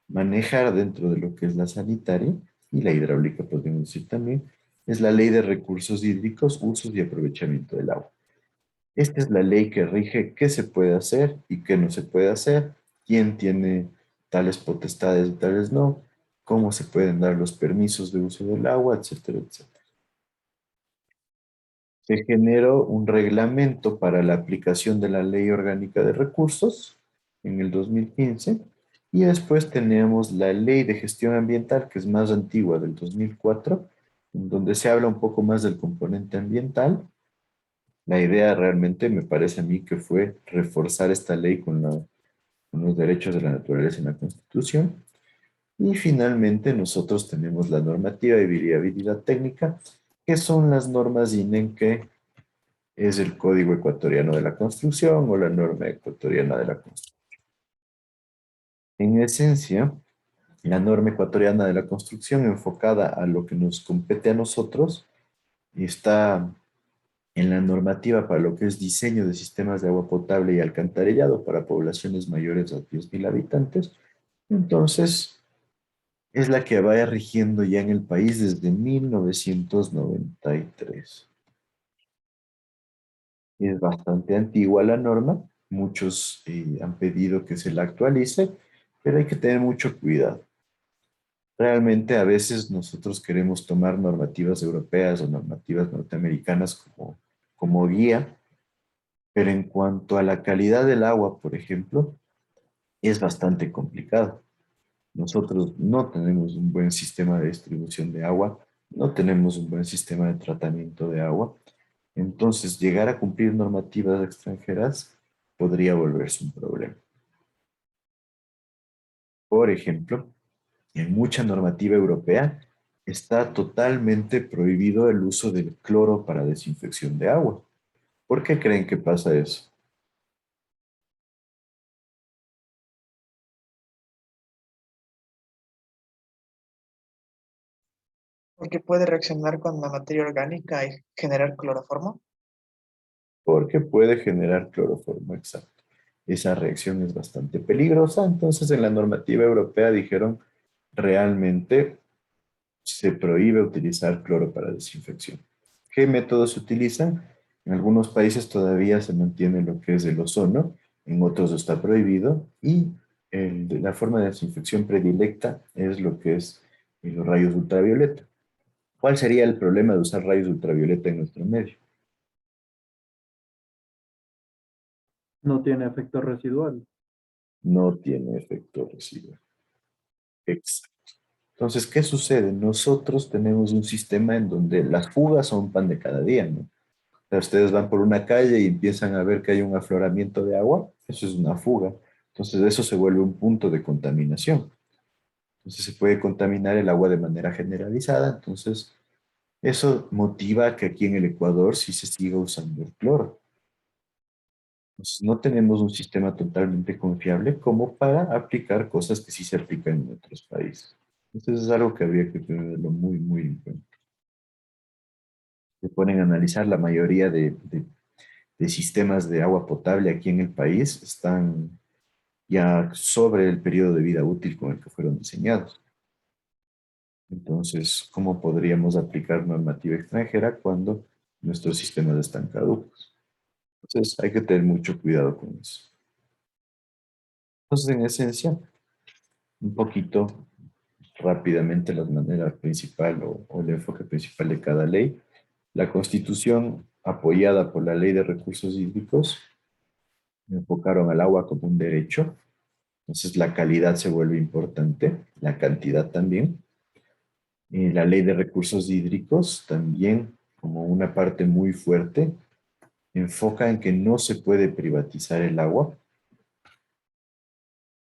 manejar dentro de lo que es la sanitaria y la hidráulica, podemos decir también, es la ley de recursos hídricos, usos y aprovechamiento del agua. Esta es la ley que rige qué se puede hacer y qué no se puede hacer, quién tiene tales potestades y tales no, cómo se pueden dar los permisos de uso del agua, etcétera, etcétera. Se generó un reglamento para la aplicación de la Ley Orgánica de Recursos en el 2015 y después tenemos la Ley de Gestión Ambiental, que es más antigua, del 2004, en donde se habla un poco más del componente ambiental. La idea realmente me parece a mí que fue reforzar esta ley con los derechos de la naturaleza en la Constitución. Y finalmente nosotros tenemos la normativa de viabilidad técnica, que son las normas INEN, que es el Código Ecuatoriano de la Construcción o la norma ecuatoriana de la construcción. En esencia, la norma ecuatoriana de la construcción enfocada a lo que nos compete a nosotros está en la normativa para lo que es diseño de sistemas de agua potable y alcantarillado para poblaciones mayores a 10.000 habitantes. Entonces, es la que va rigiendo ya en el país desde 1993. Es bastante antigua la norma. Muchos han pedido que se la actualice, pero hay que tener mucho cuidado. Realmente a veces nosotros queremos tomar normativas europeas o normativas norteamericanas como guía, pero en cuanto a la calidad del agua, por ejemplo, es bastante complicado. Nosotros no tenemos un buen sistema de distribución de agua, no tenemos un buen sistema de tratamiento de agua. Entonces, llegar a cumplir normativas extranjeras podría volverse un problema. Por ejemplo, en mucha normativa europea está totalmente prohibido el uso del cloro para desinfección de agua. ¿Por qué creen que pasa eso? Porque puede reaccionar con la materia orgánica y generar cloroformo. Porque puede generar cloroformo, exacto. Esa reacción es bastante peligrosa, entonces en la normativa europea dijeron realmente se prohíbe utilizar cloro para desinfección. ¿Qué métodos se utilizan? En algunos países todavía se mantiene lo que es el ozono, en otros está prohibido y la forma de desinfección predilecta es lo que es los rayos ultravioleta. ¿Cuál sería el problema de usar rayos ultravioleta en nuestro medio? No tiene efecto residual. No tiene efecto residual. Exacto. Entonces, ¿qué sucede? Nosotros tenemos un sistema en donde las fugas son pan de cada día, ¿no? O sea, ustedes van por una calle y empiezan a ver que hay un afloramiento de agua, eso es una fuga. Entonces, eso se vuelve un punto de contaminación. Entonces, se puede contaminar el agua de manera generalizada. Entonces, eso motiva que aquí en el Ecuador sí se siga usando el cloro. Entonces, no tenemos un sistema totalmente confiable como para aplicar cosas que sí se aplican en otros países. Entonces, es algo que habría que tenerlo muy, muy en cuenta. Se ponen a analizar la mayoría de sistemas de agua potable aquí en el país, están ya sobre el periodo de vida útil con el que fueron diseñados. Entonces, ¿cómo podríamos aplicar normativa extranjera cuando nuestros sistemas están caducos? Entonces, hay que tener mucho cuidado con eso. Entonces, en esencia, un poquito rápidamente la manera principal o el enfoque principal de cada ley. La Constitución, apoyada por la Ley de Recursos Hídricos, enfocaron al agua como un derecho. Entonces, la calidad se vuelve importante, la cantidad también. La Ley de Recursos Hídricos también, como una parte muy fuerte, enfoca en que no se puede privatizar el agua.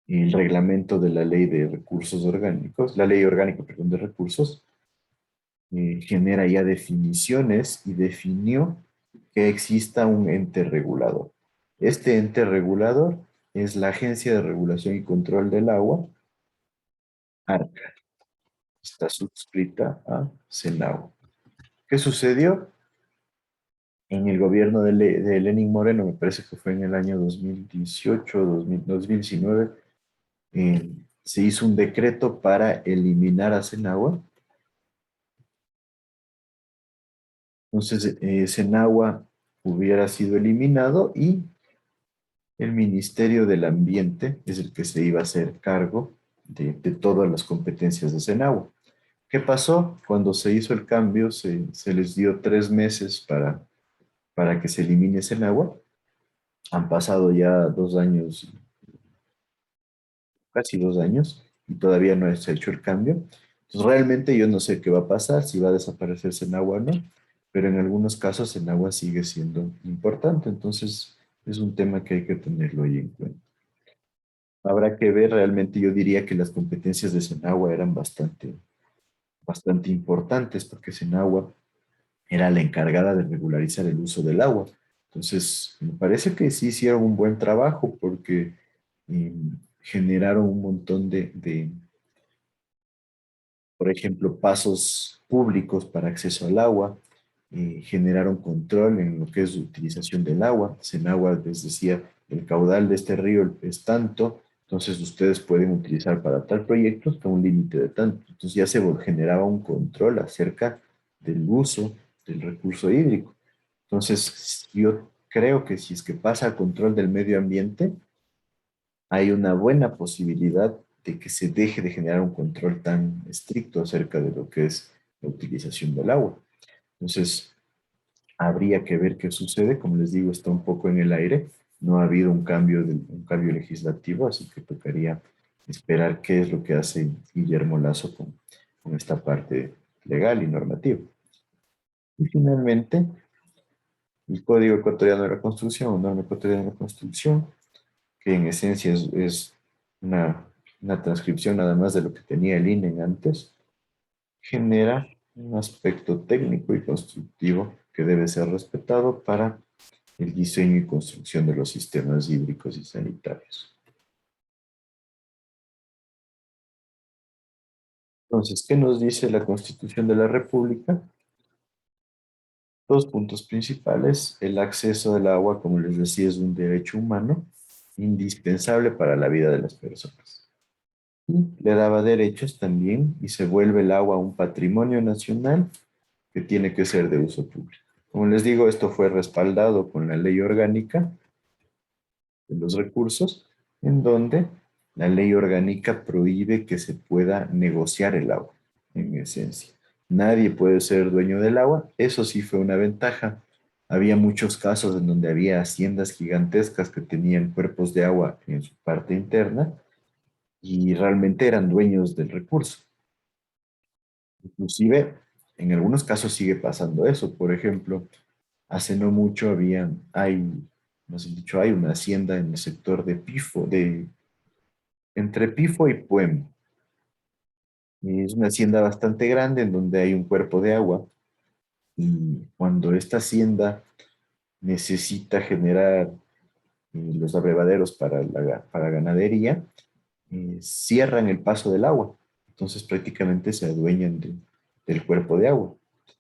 El reglamento de la Ley de Recursos Orgánicos, la Ley Orgánica, perdón, de Recursos, genera ya definiciones y definió que exista un ente regulador. Este ente regulador es la Agencia de Regulación y Control del Agua, ARCA. Está suscrita a CENAGUA. ¿Qué sucedió? En el gobierno de Lenín Moreno, me parece que fue en el año 2018, 2019, se hizo un decreto para eliminar a CENAGUA. Entonces, CENAGUA hubiera sido eliminado y el Ministerio del Ambiente es el que se iba a hacer cargo de todas las competencias de CENAGUA. ¿Qué pasó? Cuando se hizo el cambio, se les dio 3 meses para para que se elimine ese agua. Han pasado ya 2 años, casi 2 años, y todavía no se ha hecho el cambio. Entonces, realmente yo no sé qué va a pasar, si va a desaparecer Senagua o no, pero en algunos casos Senagua sigue siendo importante. Entonces, es un tema que hay que tenerlo ahí en cuenta. Habrá que ver, realmente yo diría que las competencias de Senagua eran bastante importantes, porque Senagua era la encargada de regularizar el uso del agua. Entonces, me parece que sí hicieron un buen trabajo porque generaron un montón por ejemplo, pasos públicos para acceso al agua, generaron control en lo que es la utilización del agua. Senagua les decía, el caudal de este río es tanto, entonces ustedes pueden utilizar para tal proyecto hasta un límite de tanto. Entonces ya se generaba un control acerca del uso del recurso hídrico. Entonces, yo creo que si es que pasa al control del medio ambiente, hay una buena posibilidad de que se deje de generar un control tan estricto acerca de lo que es la utilización del agua. Entonces, habría que ver qué sucede. Como les digo, está un poco en el aire. No ha habido un cambio legislativo, así que tocaría esperar qué es lo que hace Guillermo Lasso con esta parte legal y normativa. Y finalmente, el Código Ecuatoriano de la Construcción, o Norma Ecuatoriana de la Construcción, que en esencia es una transcripción nada más de lo que tenía el INE antes, genera un aspecto técnico y constructivo que debe ser respetado para el diseño y construcción de los sistemas hídricos y sanitarios. Entonces, ¿qué nos dice la Constitución de la República? Dos puntos principales. El acceso al agua, como les decía, es un derecho humano indispensable para la vida de las personas. Y le daba derechos también y se vuelve el agua un patrimonio nacional que tiene que ser de uso público. Como les digo, esto fue respaldado con la Ley Orgánica de los Recursos, en donde la Ley Orgánica prohíbe que se pueda negociar el agua, en esencia. Nadie puede ser dueño del agua. Eso sí fue una ventaja. Había muchos casos en donde había haciendas gigantescas que tenían cuerpos de agua en su parte interna y realmente eran dueños del recurso. Inclusive, en algunos casos sigue pasando eso. Por ejemplo, hace no mucho más dicho, hay una hacienda en el sector de Pifo, entre Pifo y Puem. Y es una hacienda bastante grande en donde hay un cuerpo de agua. Y cuando esta hacienda necesita generar los abrevaderos para ganadería, cierran el paso del agua. Entonces prácticamente se adueñan del cuerpo de agua.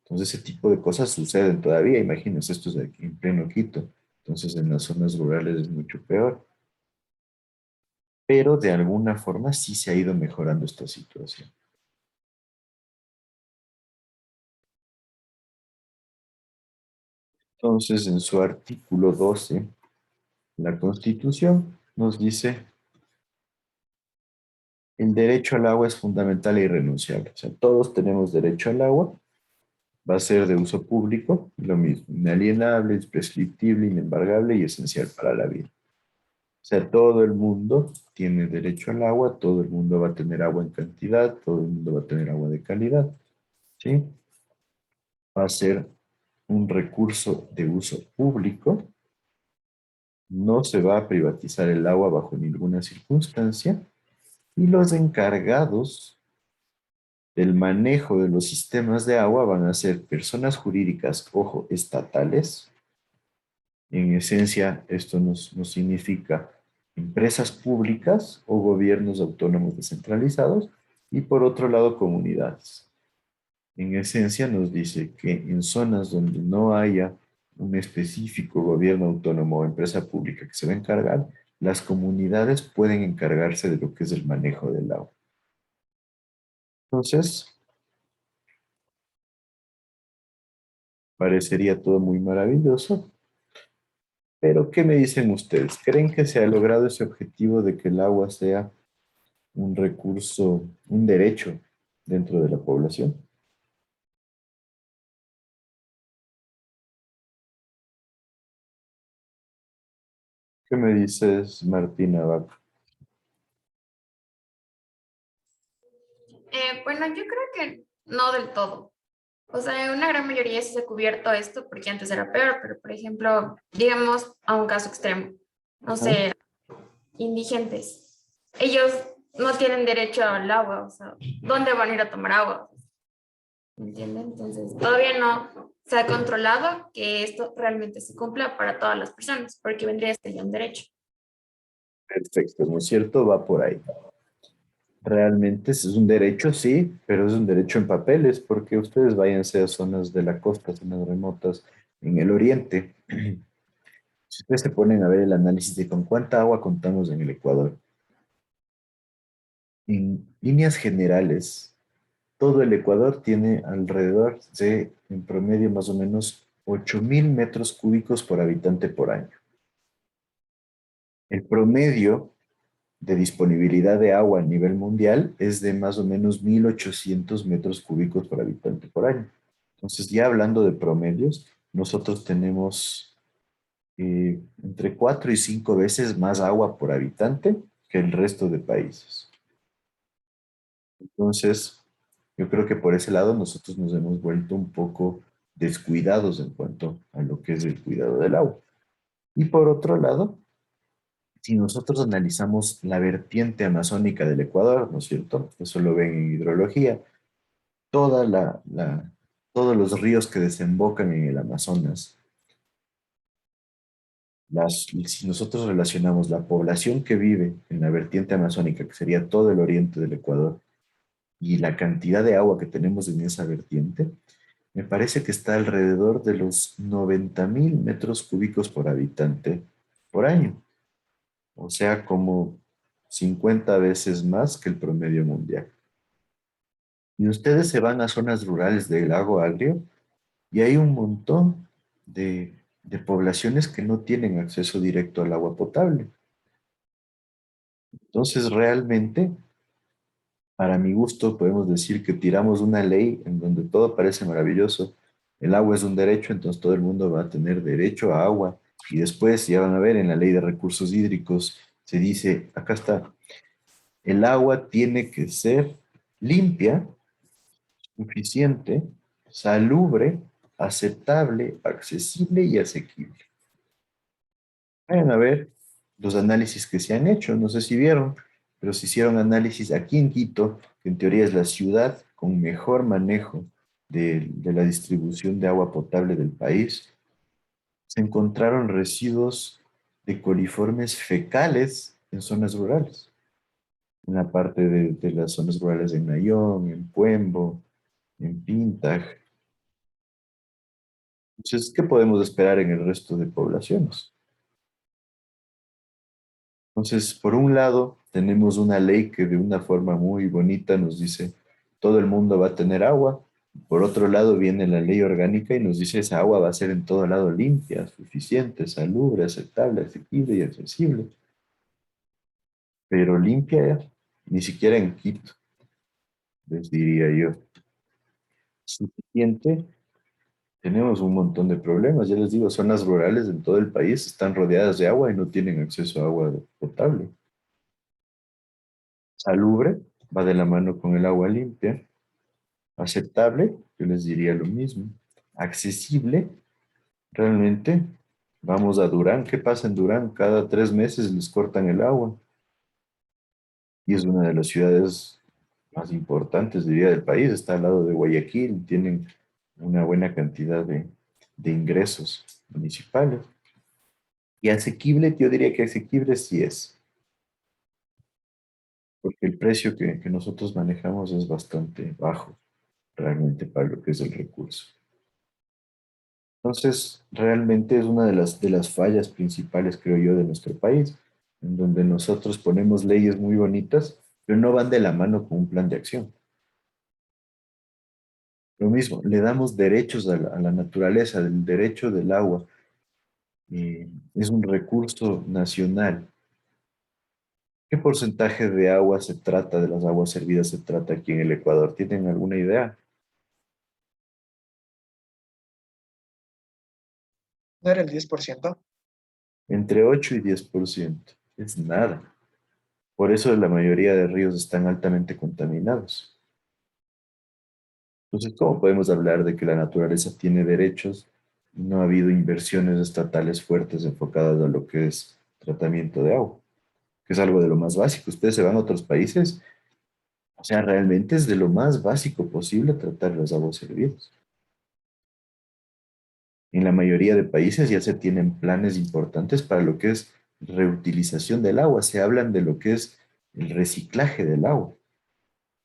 Entonces ese tipo de cosas suceden todavía. Imagínense, esto es aquí en pleno Quito. Entonces en las zonas rurales es mucho peor. Pero de alguna forma sí se ha ido mejorando esta situación. Entonces en su artículo 12, la Constitución nos dice: el derecho al agua es fundamental e irrenunciable. O sea, todos tenemos derecho al agua. Va a ser de uso público, lo mismo, inalienable, imprescriptible, inembargable y esencial para la vida. O sea, todo el mundo tiene derecho al agua, todo el mundo va a tener agua en cantidad, todo el mundo va a tener agua de calidad, ¿sí? Va a ser un recurso de uso público, no se va a privatizar el agua bajo ninguna circunstancia, y los encargados del manejo de los sistemas de agua van a ser personas jurídicas, ojo, estatales. En esencia, esto nos significa empresas públicas o gobiernos autónomos descentralizados, y por otro lado, comunidades. En esencia, nos dice que en zonas donde no haya un específico gobierno autónomo o empresa pública que se va a encargar, las comunidades pueden encargarse de lo que es el manejo del agua. Entonces, parecería todo muy maravilloso, pero ¿qué me dicen ustedes? ¿Creen que se ha logrado ese objetivo de que el agua sea un recurso, un derecho dentro de la población? ¿Qué me dices, Martina Vaca? Bueno, yo creo que no del todo. O sea, en una gran mayoría sí se ha cubierto esto porque antes era peor, pero por ejemplo, digamos a un caso extremo, no Ajá. sé, indigentes. Ellos no tienen derecho al agua, o sea, ¿dónde van a ir a tomar agua? ¿Me entienden? Entonces, todavía no se ha controlado que esto realmente se cumpla para todas las personas, porque vendría a ser ya un derecho. Perfecto, ¿no es cierto? Va por ahí. Realmente es un derecho, sí, pero es un derecho en papeles, porque ustedes váyanse a zonas de la costa, zonas remotas, en el oriente. Si ustedes se ponen a ver el análisis de con cuánta agua contamos en el Ecuador, en líneas generales, todo el Ecuador tiene alrededor de, en promedio, más o menos 8.000 metros cúbicos por habitante por año. El promedio de disponibilidad de agua a nivel mundial es de más o menos 1.800 metros cúbicos por habitante por año. Entonces, ya hablando de promedios, nosotros tenemos entre 4 y 5 veces más agua por habitante que el resto de países. Entonces, yo creo que por ese lado nosotros nos hemos vuelto un poco descuidados en cuanto a lo que es el cuidado del agua. Y por otro lado, si nosotros analizamos la vertiente amazónica del Ecuador, ¿no es cierto? Eso lo ven en hidrología. Toda todos los ríos que desembocan en el Amazonas, si nosotros relacionamos la población que vive en la vertiente amazónica, que sería todo el oriente del Ecuador, y la cantidad de agua que tenemos en esa vertiente, me parece que está alrededor de los 90.000 metros cúbicos por habitante por año. O sea, como 50 veces más que el promedio mundial. Y ustedes se van a zonas rurales del lago Agrio y hay un montón de poblaciones que no tienen acceso directo al agua potable. Entonces, realmente, para mi gusto, podemos decir que tiramos una ley en donde todo parece maravilloso. El agua es un derecho, entonces todo el mundo va a tener derecho a agua. Y después, ya van a ver, en la ley de recursos hídricos se dice, acá está, el agua tiene que ser limpia, suficiente, salubre, aceptable, accesible y asequible. Vayan a ver los análisis que se han hecho, no sé si vieron, pero se hicieron análisis aquí en Quito, que en teoría es la ciudad con mejor manejo de la distribución de agua potable del país. Se encontraron residuos de coliformes fecales en zonas rurales, en la parte de las zonas rurales de Nayón, en Puembo, en Pintag. Entonces, ¿qué podemos esperar en el resto de poblaciones? Entonces, por un lado, tenemos una ley que de una forma muy bonita nos dice, todo el mundo va a tener agua. Por otro lado, viene la ley orgánica y nos dice, esa agua va a ser en todo lado limpia, suficiente, salubre, aceptable, asequible y accesible. Pero limpia, ni siquiera en Quito, les diría yo. Suficiente, tenemos un montón de problemas. Ya les digo, zonas rurales en todo el país están rodeadas de agua y no tienen acceso a agua potable. Salubre, va de la mano con el agua limpia. Aceptable, yo les diría lo mismo. Accesible, realmente. Vamos a Durán. ¿Qué pasa en Durán? Cada 3 meses les cortan el agua. Y es una de las ciudades más importantes, diría, del país. Está al lado de Guayaquil. Tienen una buena cantidad de ingresos municipales. Y asequible, yo diría que asequible sí es. Porque el precio que nosotros manejamos es bastante bajo, realmente, para lo que es el recurso. Entonces, realmente es una de las fallas principales, creo yo, de nuestro país, en donde nosotros ponemos leyes muy bonitas, pero no van de la mano con un plan de acción. Lo mismo, le damos derechos a la naturaleza, el derecho del agua. Es un recurso nacional. ¿Qué porcentaje de agua se trata, de las aguas servidas se trata aquí en el Ecuador? ¿Tienen alguna idea? ¿No era el 10%? Entre 8 y 10%. Es nada. Por eso la mayoría de ríos están altamente contaminados. Entonces, ¿cómo podemos hablar de que la naturaleza tiene derechos y no ha habido inversiones estatales fuertes enfocadas a lo que es tratamiento de agua? Que es algo de lo más básico. Ustedes se van a otros países, o sea, realmente es de lo más básico posible tratar las aguas servidas. En la mayoría de países ya se tienen planes importantes para lo que es reutilización del agua. Se hablan de lo que es el reciclaje del agua.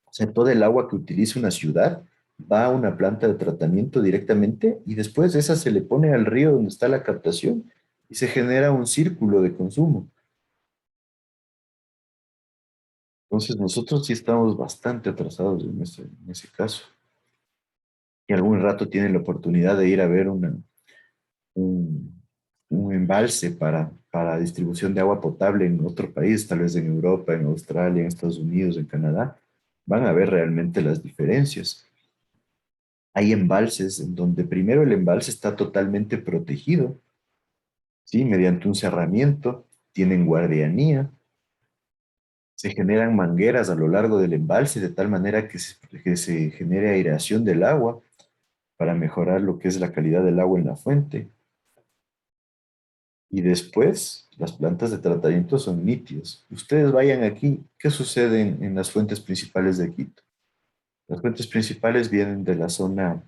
O sea, todo el agua que utiliza una ciudad va a una planta de tratamiento directamente y después esa se le pone al río donde está la captación y se genera un círculo de consumo. Entonces nosotros sí estamos bastante atrasados en ese caso. Y algún rato tienen la oportunidad de ir a ver un, un embalse para distribución de agua potable en otro país, tal vez en Europa, en Australia, en Estados Unidos, en Canadá, van a ver realmente las diferencias. Hay embalses en donde primero el embalse está totalmente protegido, ¿sí? Mediante un cerramiento, tienen guardianía, se generan mangueras a lo largo del embalse de tal manera que se genere aireación del agua para mejorar lo que es la calidad del agua en la fuente. Y después, las plantas de tratamiento son nítidas. Ustedes vayan aquí, ¿qué sucede en las fuentes principales de Quito? Las fuentes principales vienen de la zona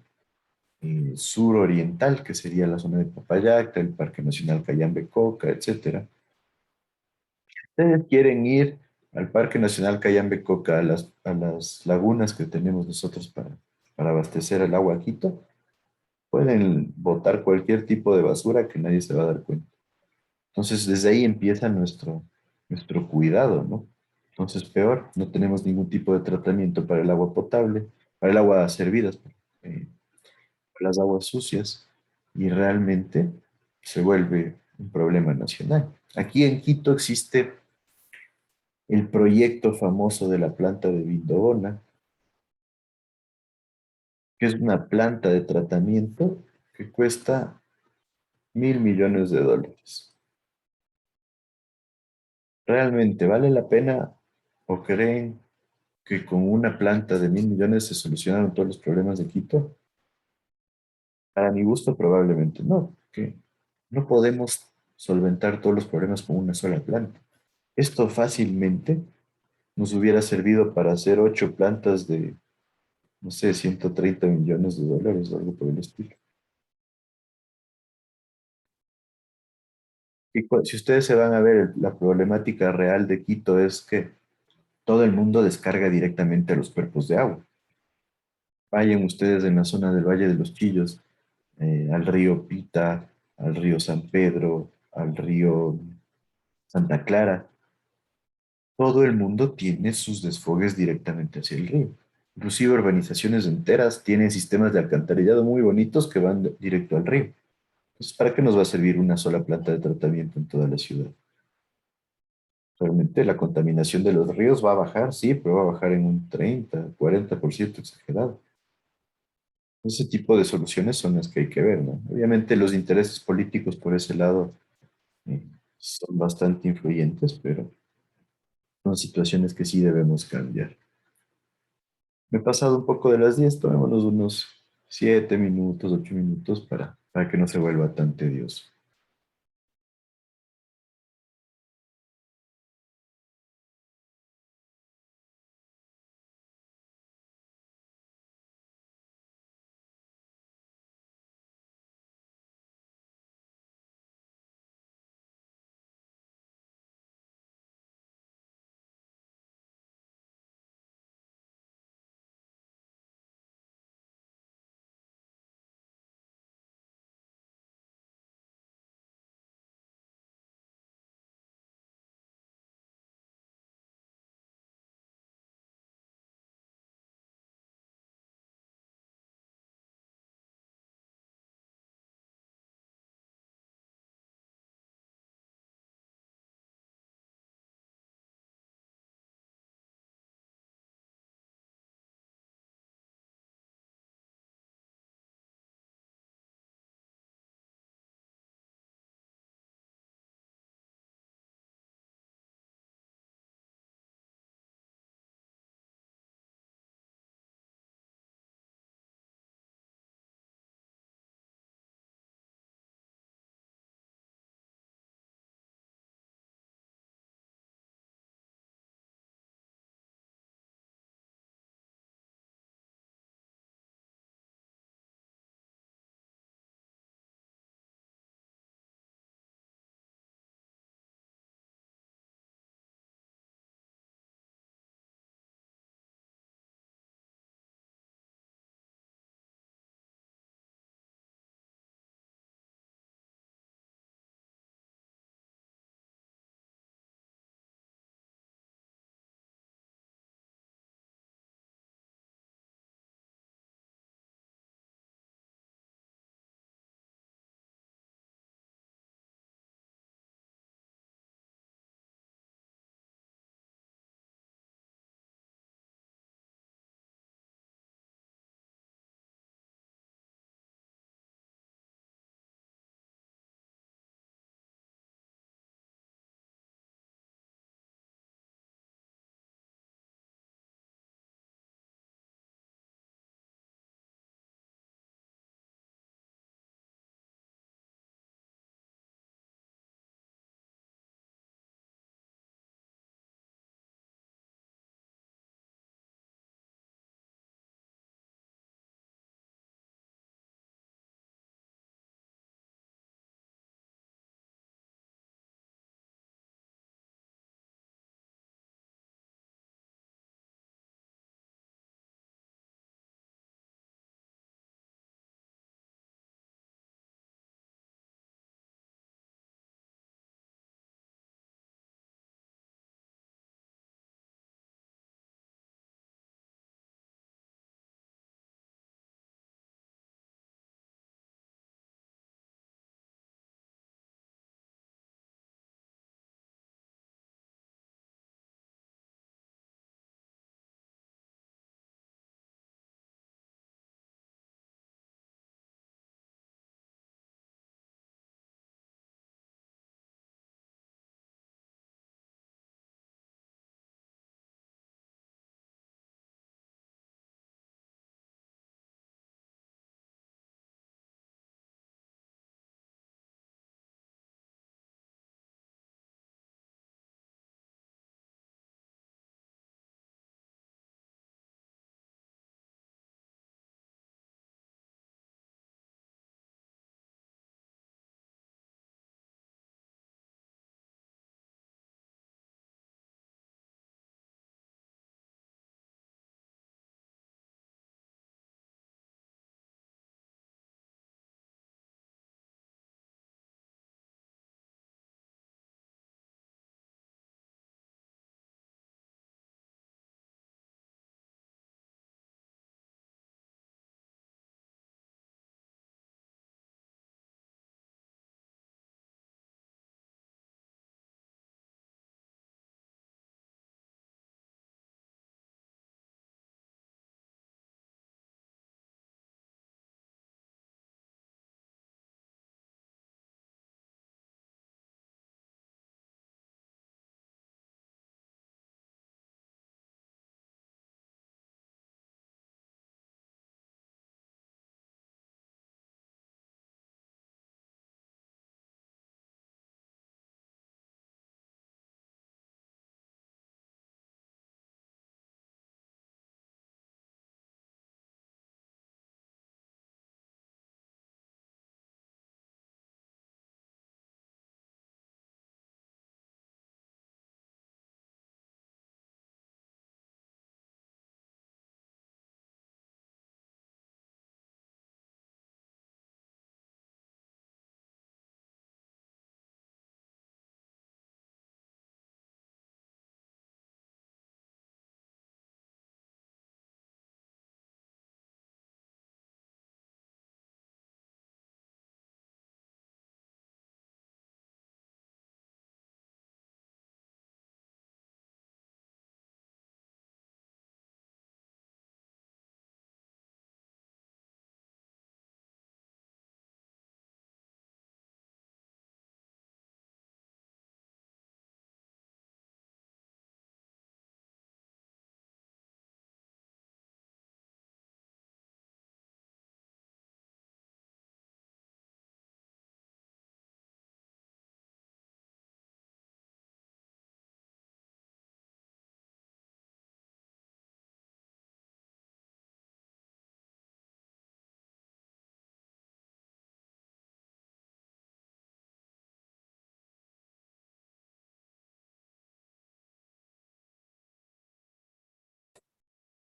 suroriental, que sería la zona de Papayacta, el Parque Nacional Cayambe-Coca, etcétera. Ustedes quieren ir al Parque Nacional Cayambe-Coca, a las lagunas que tenemos nosotros para abastecer el agua a Quito, pueden botar cualquier tipo de basura que nadie se va a dar cuenta. Entonces, desde ahí empieza nuestro cuidado, ¿no? Entonces, peor, no tenemos ningún tipo de tratamiento para el agua potable, para el agua servidas, para las aguas sucias, y realmente se vuelve un problema nacional. Aquí en Quito existe el proyecto famoso de la planta de Vindobona, que es una planta de tratamiento que cuesta $1.000 millones. ¿Realmente vale la pena o creen que con una planta de 1.000 millones se solucionaron todos los problemas de Quito? Para mi gusto, probablemente no, que no podemos solventar todos los problemas con una sola planta. Esto fácilmente nos hubiera servido para hacer 8 plantas de, no sé, $130 millones o algo por el estilo. Y si ustedes se van a ver, la problemática real de Quito es que todo el mundo descarga directamente a los cuerpos de agua. Vayan ustedes en la zona del Valle de los Chillos, al río Pita, al río San Pedro, al río Santa Clara. Todo el mundo tiene sus desfogues directamente hacia el río. Inclusive urbanizaciones enteras tienen sistemas de alcantarillado muy bonitos que van directo al río. Entonces, ¿para qué nos va a servir una sola planta de tratamiento en toda la ciudad? Realmente la contaminación de los ríos va a bajar, sí, pero va a bajar en un 30, 40% exagerado. Ese tipo de soluciones son las que hay que ver, ¿no? Obviamente los intereses políticos por ese lado son bastante influyentes, pero son situaciones que sí debemos cambiar. Me he pasado un poco de las 10, tomémonos unos 7 minutos, 8 minutos para que no se vuelva tan tedioso.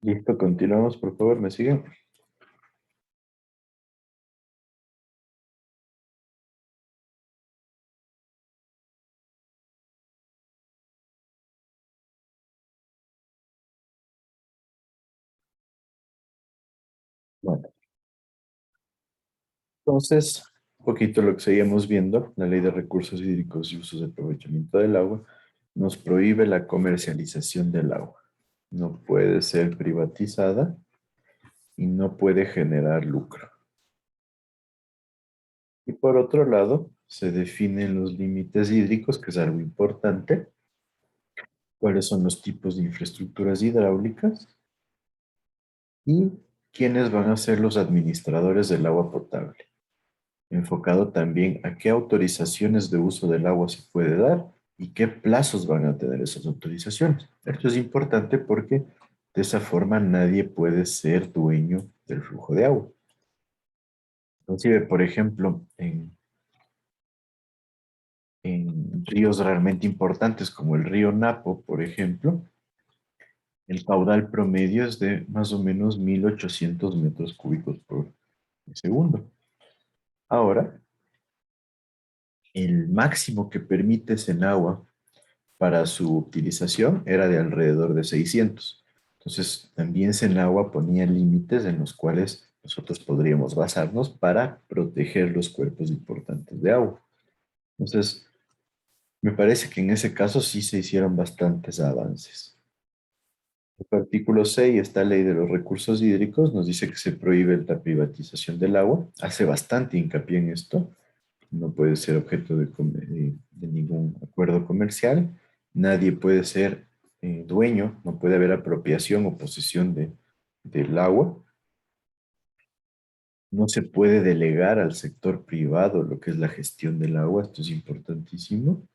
Listo, continuamos, por favor, ¿me siguen? Bueno, entonces, un poquito lo que seguíamos viendo, la Ley de Recursos Hídricos y Usos de Aprovechamiento del Agua nos prohíbe la comercialización del agua. No puede ser privatizada y no puede generar lucro. Y por otro lado, se definen los límites hídricos, que es algo importante. ¿Cuáles son los tipos de infraestructuras hidráulicas? Y quiénes van a ser los administradores del agua potable. Enfocado también a qué autorizaciones de uso del agua se puede dar y qué plazos van a tener esas autorizaciones. Esto es importante porque de esa forma nadie puede ser dueño del flujo de agua. Inclusive, por ejemplo, en ríos realmente importantes como el río Napo, por ejemplo, el caudal promedio es de más o menos 1800 metros cúbicos por segundo. Ahora, el máximo que permite en agua para su utilización era de alrededor de 600. Entonces, también Senagua ponía límites en los cuales nosotros podríamos basarnos para proteger los cuerpos importantes de agua. Entonces, me parece que en ese caso sí se hicieron bastantes avances. El artículo 6, esta ley de los recursos hídricos, nos dice que se prohíbe la privatización del agua. Hace bastante hincapié en esto. No puede ser objeto de ningún acuerdo comercial. Nadie puede ser dueño, no puede haber apropiación o posesión del agua. No se puede delegar al sector privado lo que es la gestión del agua. Esto es importantísimo.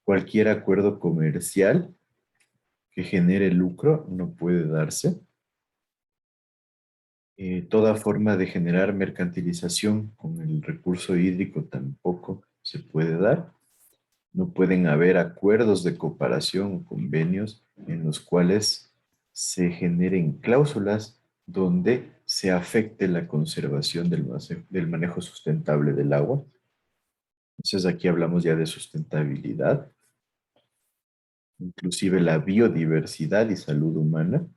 Cualquier acuerdo comercial que genere lucro no puede darse. Toda forma de generar mercantilización con el recurso hídrico tampoco se puede dar. No pueden haber acuerdos de cooperación o convenios en los cuales se generen cláusulas donde se afecte la conservación del manejo sustentable del agua. Entonces aquí hablamos ya de sustentabilidad, inclusive la biodiversidad y salud humana,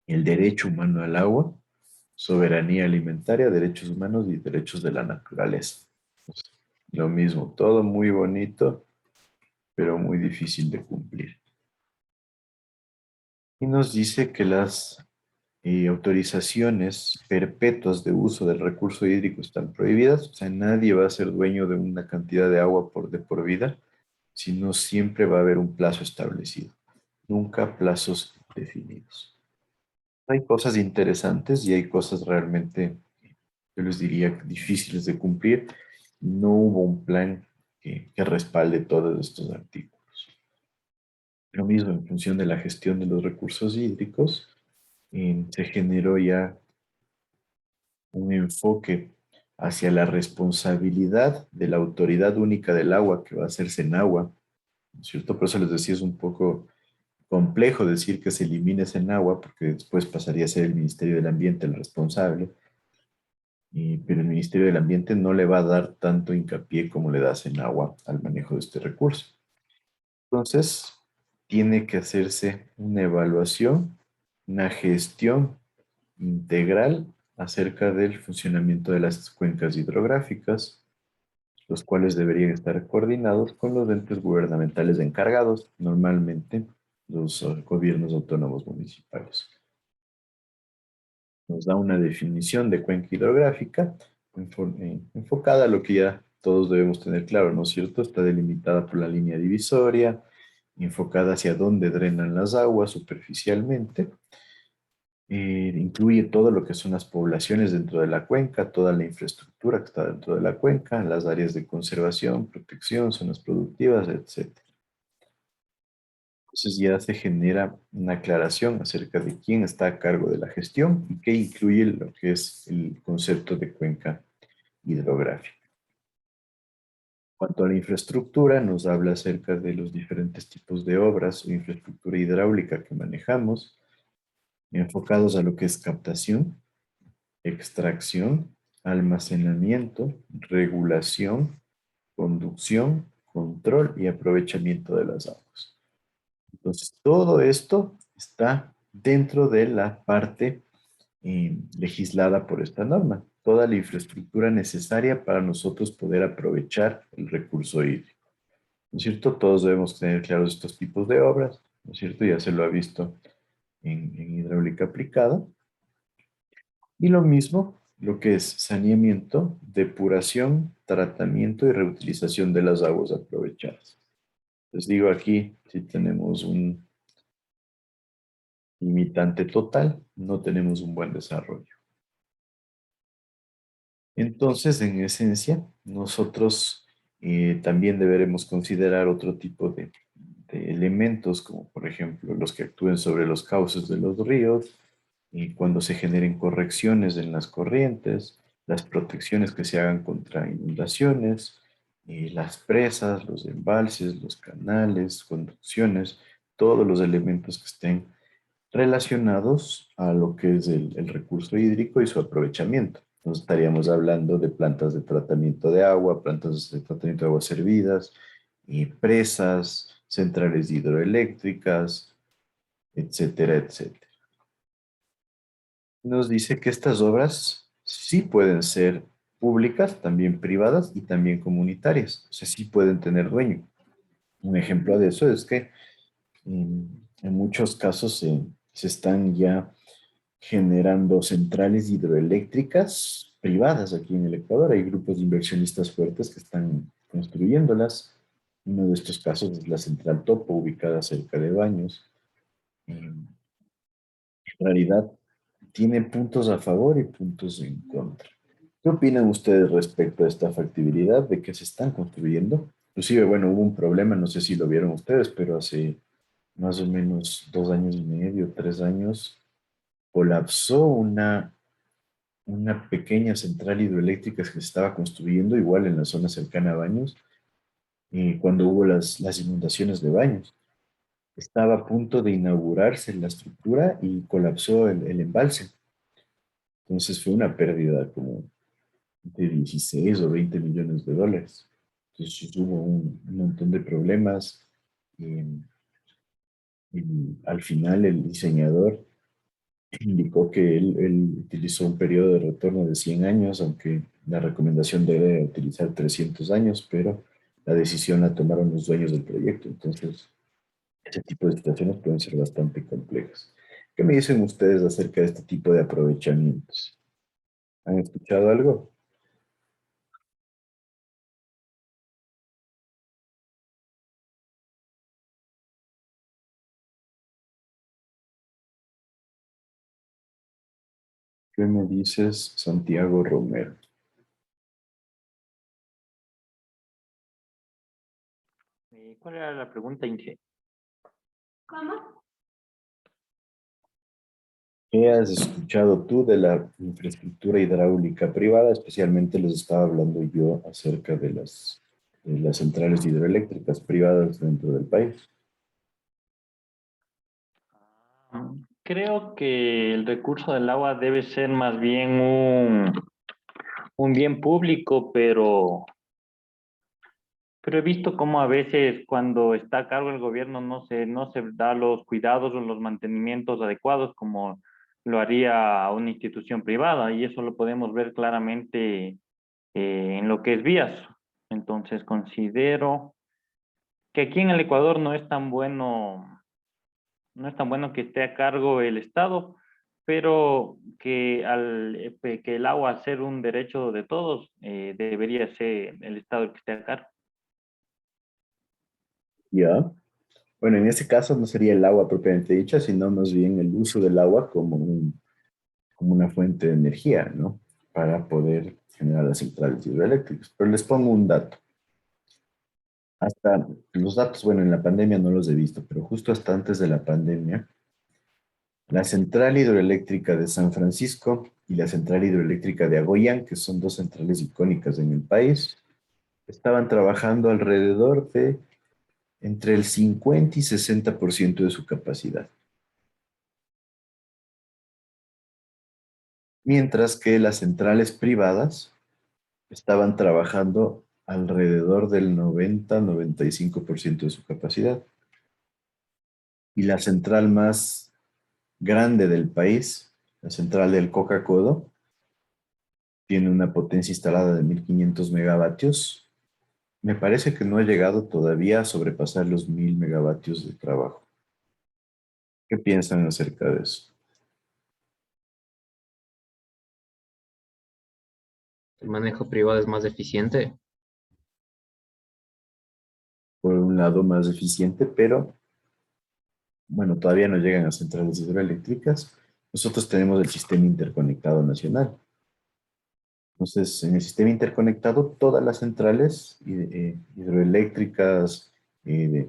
el derecho humano al agua, soberanía alimentaria, derechos humanos y derechos de la naturaleza. Lo mismo, todo muy bonito, pero muy difícil de cumplir. Y nos dice que las autorizaciones perpetuas de uso del recurso hídrico están prohibidas. O sea, nadie va a ser dueño de una cantidad de agua de por vida, sino siempre va a haber un plazo establecido. Nunca plazos definidos. Hay cosas interesantes y hay cosas realmente, yo les diría, difíciles de cumplir. No hubo un plan que respalde todos estos artículos. Lo mismo en función de la gestión de los recursos hídricos, se generó ya un enfoque hacia la responsabilidad de la Autoridad Única del Agua, que va a ser Senagua, ¿no es cierto? Por eso les decía, es un poco complejo decir que se elimine Senagua, porque después pasaría a ser el Ministerio del Ambiente el responsable, pero el Ministerio del Ambiente no le va a dar tanto hincapié como le da Senagua al manejo de este recurso. Entonces, tiene que hacerse una evaluación, una gestión integral acerca del funcionamiento de las cuencas hidrográficas, los cuales deberían estar coordinados con los entes gubernamentales encargados, normalmente los gobiernos autónomos municipales. Nos da una definición de cuenca hidrográfica enfocada a lo que ya todos debemos tener claro, ¿no es cierto? Está delimitada por la línea divisoria, enfocada hacia dónde drenan las aguas superficialmente. Incluye todo lo que son las poblaciones dentro de la cuenca, toda la infraestructura que está dentro de la cuenca, las áreas de conservación, protección, zonas productivas, etc. Entonces ya se genera una aclaración acerca de quién está a cargo de la gestión y qué incluye lo que es el concepto de cuenca hidrográfica. En cuanto a la infraestructura, nos habla acerca de los diferentes tipos de obras o infraestructura hidráulica que manejamos. enfocados a lo que es captación, extracción, almacenamiento, regulación, conducción, control y aprovechamiento de las aguas. Entonces, todo esto está dentro de la parte legislada por esta norma. Toda la infraestructura necesaria para nosotros poder aprovechar el recurso hídrico. ¿No es cierto? Todos debemos tener claros estos tipos de obras, ¿no es cierto? Ya se lo ha visto en hidráulica aplicada. Y lo mismo, lo que es saneamiento, depuración, tratamiento y reutilización de las aguas aprovechadas. Les digo aquí, si tenemos un limitante total, no tenemos un buen desarrollo. Entonces, en esencia, nosotros también deberemos considerar otro tipo de elementos, como por ejemplo los que actúen sobre los cauces de los ríos, y cuando se generen correcciones en las corrientes, las protecciones que se hagan contra inundaciones, las presas, los embalses, los canales, conducciones, todos los elementos que estén relacionados a lo que es el recurso hídrico y su aprovechamiento. Entonces estaríamos hablando de plantas de tratamiento de agua, plantas de tratamiento de aguas servidas, presas, centrales hidroeléctricas, etcétera, etcétera. Nos dice que estas obras sí pueden ser públicas, también privadas y también comunitarias. O sea, sí pueden tener dueño. Un ejemplo de eso es que en muchos casos se están ya generando centrales hidroeléctricas privadas aquí en el Ecuador. Hay grupos de inversionistas fuertes que están construyéndolas. Uno de estos casos es la central Topo, ubicada cerca de Baños. En realidad, tiene puntos a favor y puntos en contra. ¿Qué opinan ustedes respecto a esta factibilidad de que se están construyendo? Inclusive, bueno, hubo un problema, no sé si lo vieron ustedes, pero hace más o menos 2 años y medio, 3 años, colapsó una pequeña central hidroeléctrica que se estaba construyendo igual en la zona cercana a Baños, cuando hubo las inundaciones de Baños. Estaba a punto de inaugurarse la estructura y colapsó el embalse. Entonces fue una pérdida como de 16 o 20 millones de dólares. Entonces hubo un montón de problemas. Y, y al final el diseñador indicó que él utilizó un periodo de retorno de 100 años, aunque la recomendación debe utilizar 300 años, pero la decisión la tomaron los dueños del proyecto. Entonces, ese tipo de situaciones pueden ser bastante complejas. ¿Qué me dicen ustedes acerca de este tipo de aprovechamientos? ¿Han escuchado algo? ¿Qué me dices, Santiago Romero? ¿Cuál era la pregunta, Inge? ¿Cómo? ¿Qué has escuchado tú de la infraestructura hidráulica privada? Especialmente les estaba hablando yo acerca de las centrales hidroeléctricas privadas dentro del país. Creo que el recurso del agua debe ser más bien un bien público, pero he visto cómo a veces cuando está a cargo el gobierno no se da los cuidados o los mantenimientos adecuados como lo haría una institución privada, y eso lo podemos ver claramente en lo que es vías. Entonces considero que aquí en el Ecuador no es tan bueno que esté a cargo el Estado, pero que el agua ser un derecho de todos, debería ser el Estado el que esté a cargo. ¿Ya? Bueno, en este caso no sería el agua propiamente dicha, sino más bien el uso del agua como una fuente de energía, ¿no? Para poder generar las centrales hidroeléctricas. Pero les pongo un dato. Hasta los datos, bueno, en la pandemia no los he visto, pero justo hasta antes de la pandemia, la central hidroeléctrica de San Francisco y la central hidroeléctrica de Agoyán, que son dos centrales icónicas en el país, estaban trabajando alrededor de entre el 50 y 60% de su capacidad. mientras que las centrales privadas estaban trabajando alrededor del 90-95% de su capacidad. Y la central más grande del país, la central del Coca-Codo, tiene una potencia instalada de 1500 megavatios. Me parece que no ha llegado todavía a sobrepasar los 1000 megavatios de trabajo. ¿Qué piensan acerca de eso? El manejo privado es más eficiente. Por un lado, más eficiente, pero bueno, todavía no llegan a centrales hidroeléctricas. Nosotros tenemos el sistema interconectado nacional. Entonces, en el sistema interconectado, todas las centrales hidroeléctricas,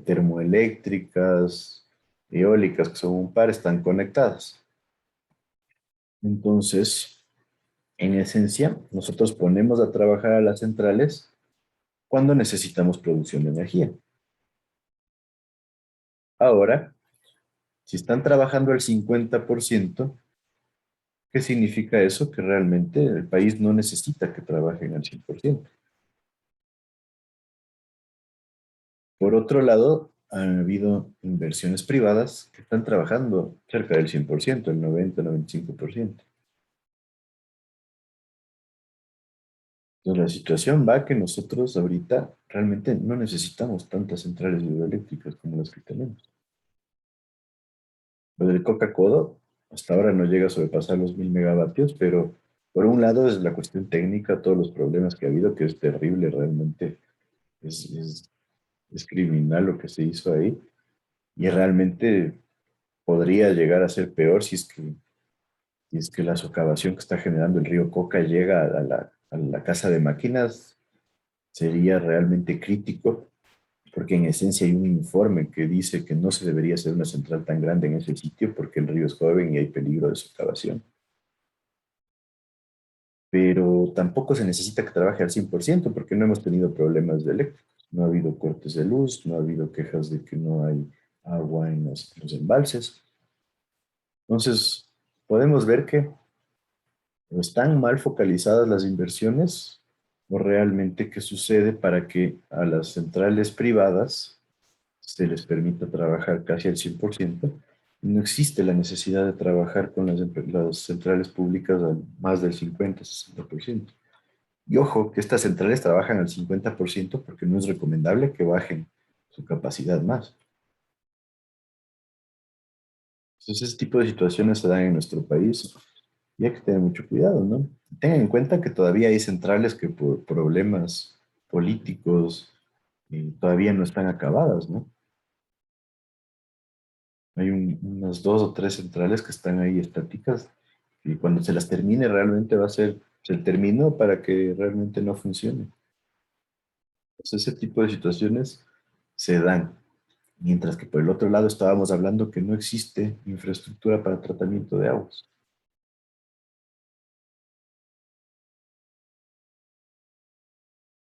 termoeléctricas, eólicas, que son un par, están conectadas. Entonces, en esencia, nosotros ponemos a trabajar a las centrales cuando necesitamos producción de energía. Ahora, si están trabajando al 50%, ¿qué significa eso? Que realmente el país no necesita que trabajen al 100%. Por otro lado, han habido inversiones privadas que están trabajando cerca del 100%, el 90-95%. Entonces, la situación va que nosotros ahorita realmente no necesitamos tantas centrales hidroeléctricas como las que tenemos. Lo del Coca-Cola hasta ahora no llega a sobrepasar los 1000 megavatios, pero por un lado es la cuestión técnica, todos los problemas que ha habido, que es terrible realmente. Es criminal lo que se hizo ahí. Y realmente podría llegar a ser peor si es que la socavación que está generando el río Coca llega a la casa de máquinas. Sería realmente crítico, porque en esencia hay un informe que dice que no se debería hacer una central tan grande en ese sitio porque el río es joven y hay peligro de socavación. Pero tampoco se necesita que trabaje al 100% porque no hemos tenido problemas de eléctricos. No ha habido cortes de luz, no ha habido quejas de que no hay agua en los embalses. Entonces, podemos ver que o están mal focalizadas las inversiones o realmente qué sucede para que a las centrales privadas se les permita trabajar casi al 100%. No existe la necesidad de trabajar con las centrales públicas al más del 50-60%. Y ojo, que estas centrales trabajan al 50% porque no es recomendable que bajen su capacidad más. Entonces, ese tipo de situaciones se dan en nuestro país y hay que tener mucho cuidado, ¿no? Tengan en cuenta que todavía hay centrales que por problemas políticos todavía no están acabadas, ¿no? Hay unas 2 o 3 centrales que están ahí estáticas y cuando se las termine realmente va a ser, se terminó para que realmente no funcione. Entonces, ese tipo de situaciones se dan. Mientras que por el otro lado estábamos hablando que no existe infraestructura para tratamiento de aguas.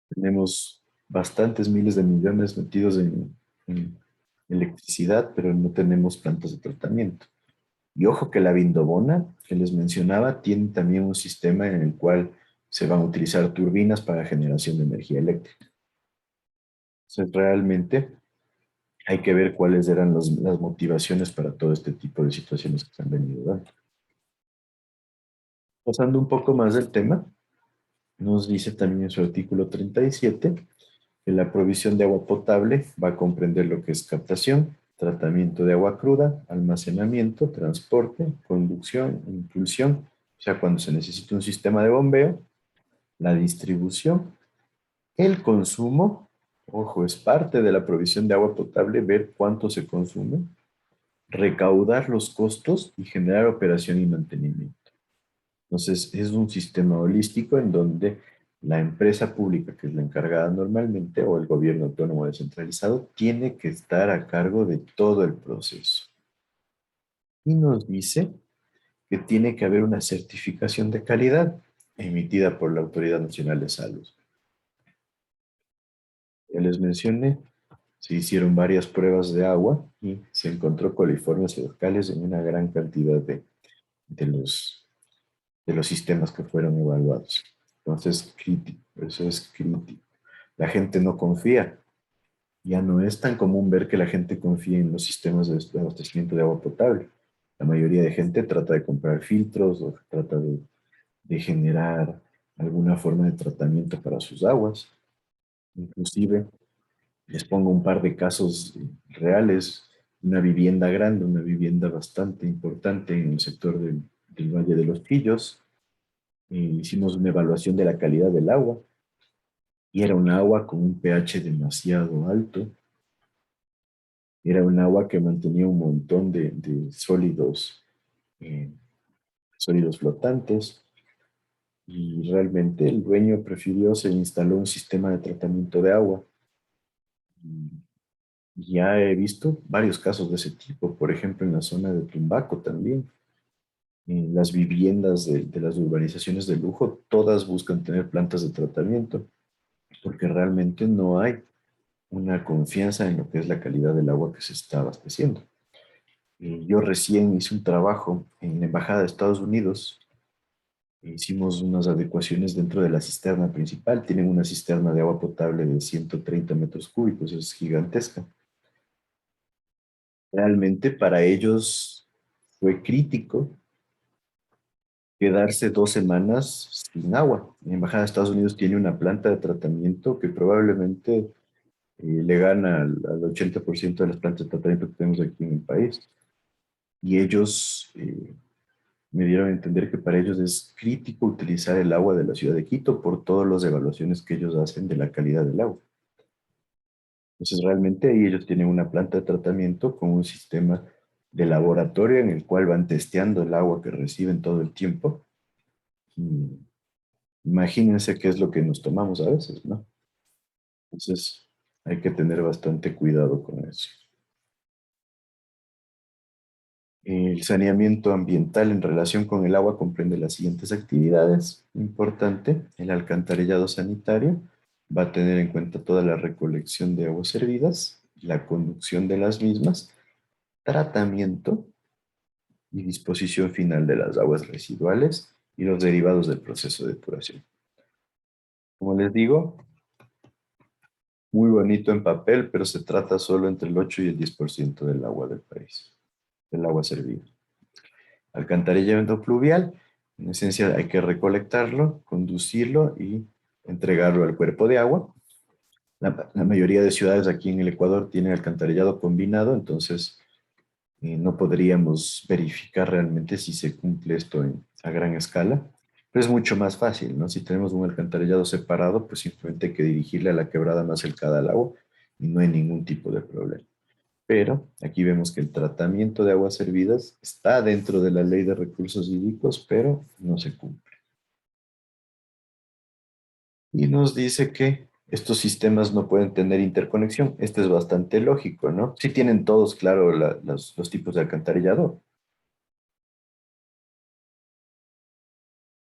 Tenemos bastantes miles de millones metidos en electricidad, pero no tenemos plantas de tratamiento. Y ojo que la Vindobona, que les mencionaba, tiene también un sistema en el cual se van a utilizar turbinas para generación de energía eléctrica. Entonces, realmente hay que ver cuáles eran las motivaciones para todo este tipo de situaciones que se han venido dando. Pasando un poco más del tema, nos dice también en su artículo 37 que la provisión de agua potable va a comprender lo que es captación, tratamiento de agua cruda, almacenamiento, transporte, conducción, impulsión, o sea, cuando se necesita un sistema de bombeo, la distribución, el consumo, ojo, es parte de la provisión de agua potable ver cuánto se consume, recaudar los costos y generar operación y mantenimiento. Entonces, es un sistema holístico en donde la empresa pública, que es la encargada normalmente, o el gobierno autónomo descentralizado, tiene que estar a cargo de todo el proceso. Y nos dice que tiene que haber una certificación de calidad emitida por la Autoridad Nacional de Salud. Ya les mencioné, se hicieron varias pruebas de agua y se encontró coliformes locales en una gran cantidad de los de los sistemas que fueron evaluados. Entonces, crítico, eso es crítico. La gente no confía. Ya no es tan común ver que la gente confíe en los sistemas de abastecimiento de agua potable. La mayoría de gente trata de comprar filtros o trata de generar alguna forma de tratamiento para sus aguas. Inclusive, les pongo un par de casos reales. Una vivienda grande, una vivienda bastante importante en el sector del Valle de los Chillos. Hicimos una evaluación de la calidad del agua y era un agua con un pH demasiado alto. Era un agua que mantenía un montón de sólidos, sólidos flotantes, y realmente el dueño prefirió, se instaló un sistema de tratamiento de agua. Y ya he visto varios casos de ese tipo, por ejemplo en la zona de Tumbaco también. En las viviendas de las urbanizaciones de lujo, todas buscan tener plantas de tratamiento, porque realmente no hay una confianza en lo que es la calidad del agua que se está abasteciendo. Yo recién hice un trabajo en la Embajada de Estados Unidos. Hicimos unas adecuaciones dentro de la cisterna principal. Tienen una cisterna de agua potable de 130 metros cúbicos, es gigantesca. Realmente para ellos fue crítico quedarse 2 semanas sin agua. La Embajada de Estados Unidos tiene una planta de tratamiento que probablemente le gana al 80% de las plantas de tratamiento que tenemos aquí en el país. Y ellos me dieron a entender que para ellos es crítico utilizar el agua de la ciudad de Quito por todas las evaluaciones que ellos hacen de la calidad del agua. Entonces realmente ahí ellos tienen una planta de tratamiento con un sistema de laboratorio en el cual van testeando el agua que reciben todo el tiempo. Y imagínense qué es lo que nos tomamos a veces, ¿no? Entonces hay que tener bastante cuidado con eso. El saneamiento ambiental en relación con el agua comprende las siguientes actividades. Importante, el alcantarillado sanitario va a tener en cuenta toda la recolección de aguas servidas, la conducción de las mismas, tratamiento y disposición final de las aguas residuales y los derivados del proceso de depuración. Como les digo, muy bonito en papel, pero se trata solo entre el 8 y el 10% del agua del país, del agua servida. Alcantarillado pluvial, en esencia hay que recolectarlo, conducirlo y entregarlo al cuerpo de agua. La mayoría de ciudades aquí en el Ecuador tienen alcantarillado combinado, entonces no podríamos verificar realmente si se cumple esto a gran escala, pero es mucho más fácil, ¿no? Si tenemos un alcantarillado separado, pues simplemente hay que dirigirle a la quebrada más cercana al agua y no hay ningún tipo de problema. Pero aquí vemos que el tratamiento de aguas servidas está dentro de la ley de recursos hídricos, pero no se cumple. Y nos dice que estos sistemas no pueden tener interconexión. Esto es bastante lógico, ¿no? Sí tienen todos claro los tipos de alcantarillado.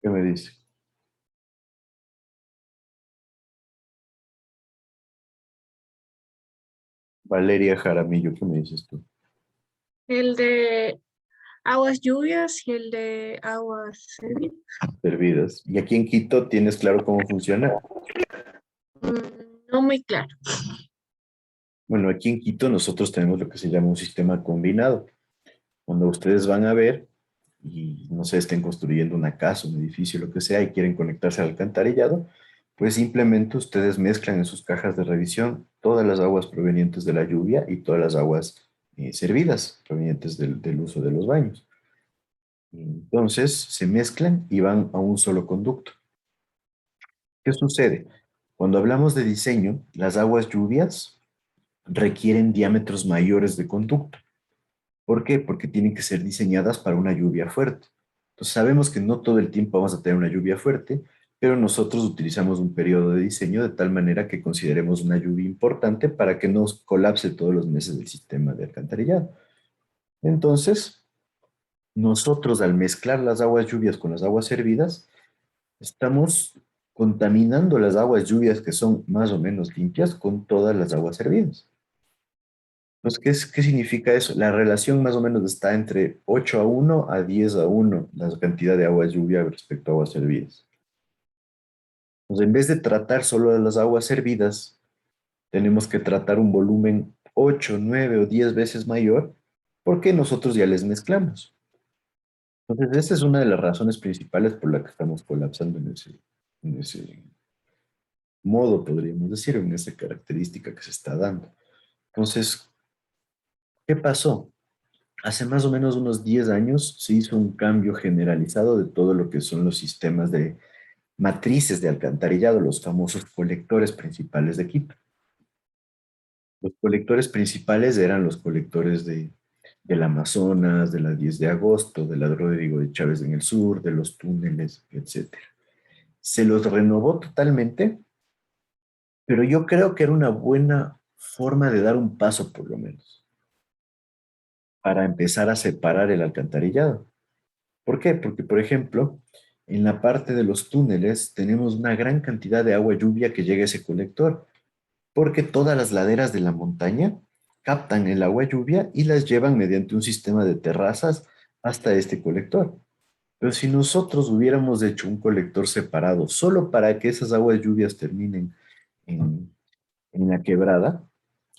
¿Qué me dice? Valeria Jaramillo, ¿qué me dices tú? El de aguas lluvias y el de aguas servidas. Servidas. ¿Y aquí en Quito tienes claro cómo funciona? No muy claro. Bueno, aquí en Quito nosotros tenemos lo que se llama un sistema combinado. Cuando ustedes van a ver y no sé, estén construyendo una casa, un edificio, lo que sea, y quieren conectarse al alcantarillado, pues simplemente ustedes mezclan en sus cajas de revisión todas las aguas provenientes de la lluvia y todas las aguas servidas provenientes del uso de los baños. Entonces se mezclan y van a un solo conducto. ¿Qué sucede? Cuando hablamos de diseño, las aguas lluvias requieren diámetros mayores de conducto. ¿Por qué? Porque tienen que ser diseñadas para una lluvia fuerte. Entonces sabemos que no todo el tiempo vamos a tener una lluvia fuerte, pero nosotros utilizamos un periodo de diseño de tal manera que consideremos una lluvia importante para que no colapse todos los meses del sistema de alcantarillado. Entonces, nosotros al mezclar las aguas lluvias con las aguas servidas, estamos contaminando las aguas lluvias que son más o menos limpias con todas las aguas servidas. Entonces, ¿qué significa eso? La relación más o menos está entre 8:1 a 10:1, la cantidad de agua lluvia respecto a aguas hervidas. Entonces, en vez de tratar solo de las aguas hervidas, tenemos que tratar un volumen 8, 9 o 10 veces mayor porque nosotros ya les mezclamos. Entonces, esa es una de las razones principales por la que estamos colapsando en ese modo, podríamos decir, en esa característica que se está dando. Entonces, ¿qué pasó? Hace más o menos unos 10 años se hizo un cambio generalizado de todo lo que son los sistemas de matrices de alcantarillado, los famosos colectores principales de Quito. Los colectores principales eran los colectores del Amazonas, de la 10 de agosto, de la Rodrigo de Chávez en el sur, de los túneles, etc. Se los renovó totalmente, pero yo creo que era una buena forma de dar un paso, por lo menos, para empezar a separar el alcantarillado. ¿Por qué? Porque, por ejemplo, en la parte de los túneles tenemos una gran cantidad de agua lluvia que llega a ese colector, porque todas las laderas de la montaña captan el agua lluvia y las llevan mediante un sistema de terrazas hasta este colector. Pero si nosotros hubiéramos hecho un colector separado solo para que esas aguas lluvias terminen en la quebrada,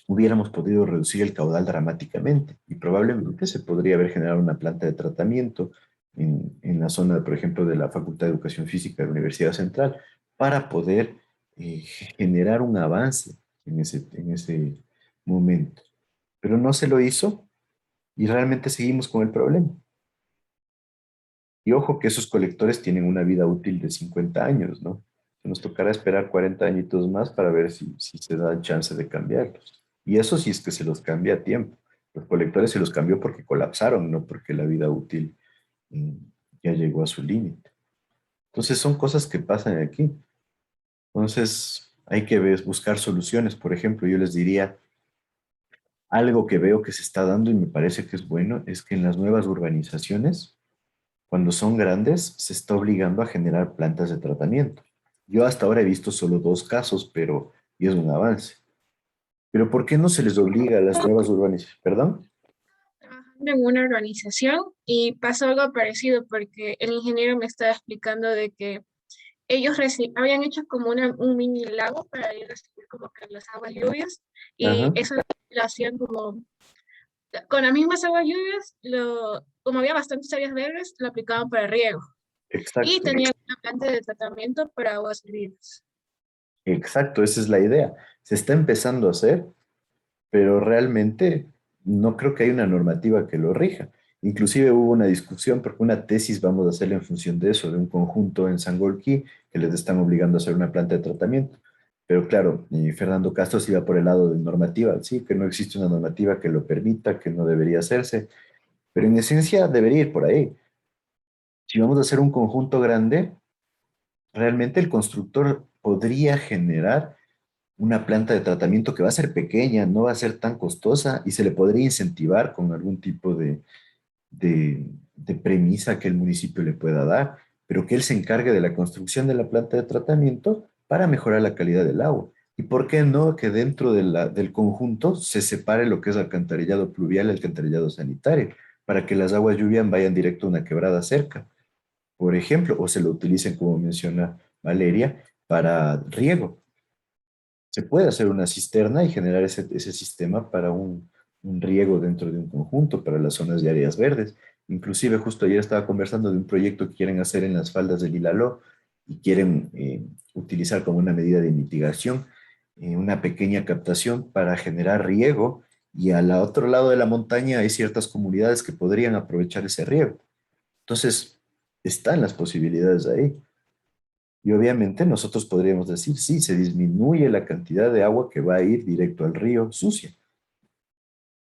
hubiéramos podido reducir el caudal dramáticamente y probablemente se podría haber generado una planta de tratamiento en la zona, por ejemplo, de la Facultad de Educación Física de la Universidad Central para poder generar un avance en ese momento. Pero no se lo hizo y realmente seguimos con el problema. Y ojo que esos colectores tienen una vida útil de 50 años, ¿no? Nos tocará esperar 40 añitos más para ver si se da chance de cambiarlos. Y eso sí es que se los cambia a tiempo. Los colectores se los cambió porque colapsaron, no porque la vida útil mm, ya llegó a su límite. Entonces son cosas que pasan aquí. Entonces hay que buscar soluciones. Por ejemplo, yo les diría, algo que veo que se está dando y me parece que es bueno, es que en las nuevas urbanizaciones, cuando son grandes, se está obligando a generar plantas de tratamiento. Yo hasta ahora he visto solo 2 casos, pero y es un avance. Pero ¿por qué no se les obliga a las nuevas urbanizaciones? ¿Perdón? Trabajando en una organización y pasó algo parecido porque el ingeniero me estaba explicando de que ellos habían hecho como un mini lago para ir a recibir como que las aguas lluvias y Ajá. eso lo hacían como con las mismas aguas lluvias, como había bastantes áreas verdes, lo aplicaban para riego. Exacto. Y tenían una planta de tratamiento para aguas hervidas. Exacto, esa es la idea. Se está empezando a hacer, pero realmente no creo que haya una normativa que lo rija. Inclusive hubo una discusión porque una tesis vamos a hacerla en función de eso, de un conjunto en Sangolquí que les están obligando a hacer una planta de tratamiento. Pero claro, Fernando Castro se iba por el lado de normativa, sí, que no existe una normativa que lo permita, que no debería hacerse, pero en esencia debería ir por ahí. Si vamos a hacer un conjunto grande, realmente el constructor podría generar una planta de tratamiento que va a ser pequeña, no va a ser tan costosa y se le podría incentivar con algún tipo de premisa que el municipio le pueda dar, pero que él se encargue de la construcción de la planta de tratamiento para mejorar la calidad del agua. ¿Y por qué no que dentro del conjunto se separe lo que es alcantarillado pluvial y alcantarillado sanitario, para que las aguas lluvias vayan directo a una quebrada cerca, por ejemplo, o se lo utilicen, como menciona Valeria, para riego? Se puede hacer una cisterna y generar ese sistema para un riego dentro de un conjunto, para las zonas de áreas verdes. Inclusive justo ayer estaba conversando de un proyecto que quieren hacer en las faldas del Ilaló y quieren utilizar como una medida de mitigación una pequeña captación para generar riego y al otro lado de la montaña hay ciertas comunidades que podrían aprovechar ese riego. Entonces, están las posibilidades ahí. Y obviamente nosotros podríamos decir, sí, se disminuye la cantidad de agua que va a ir directo al río sucia.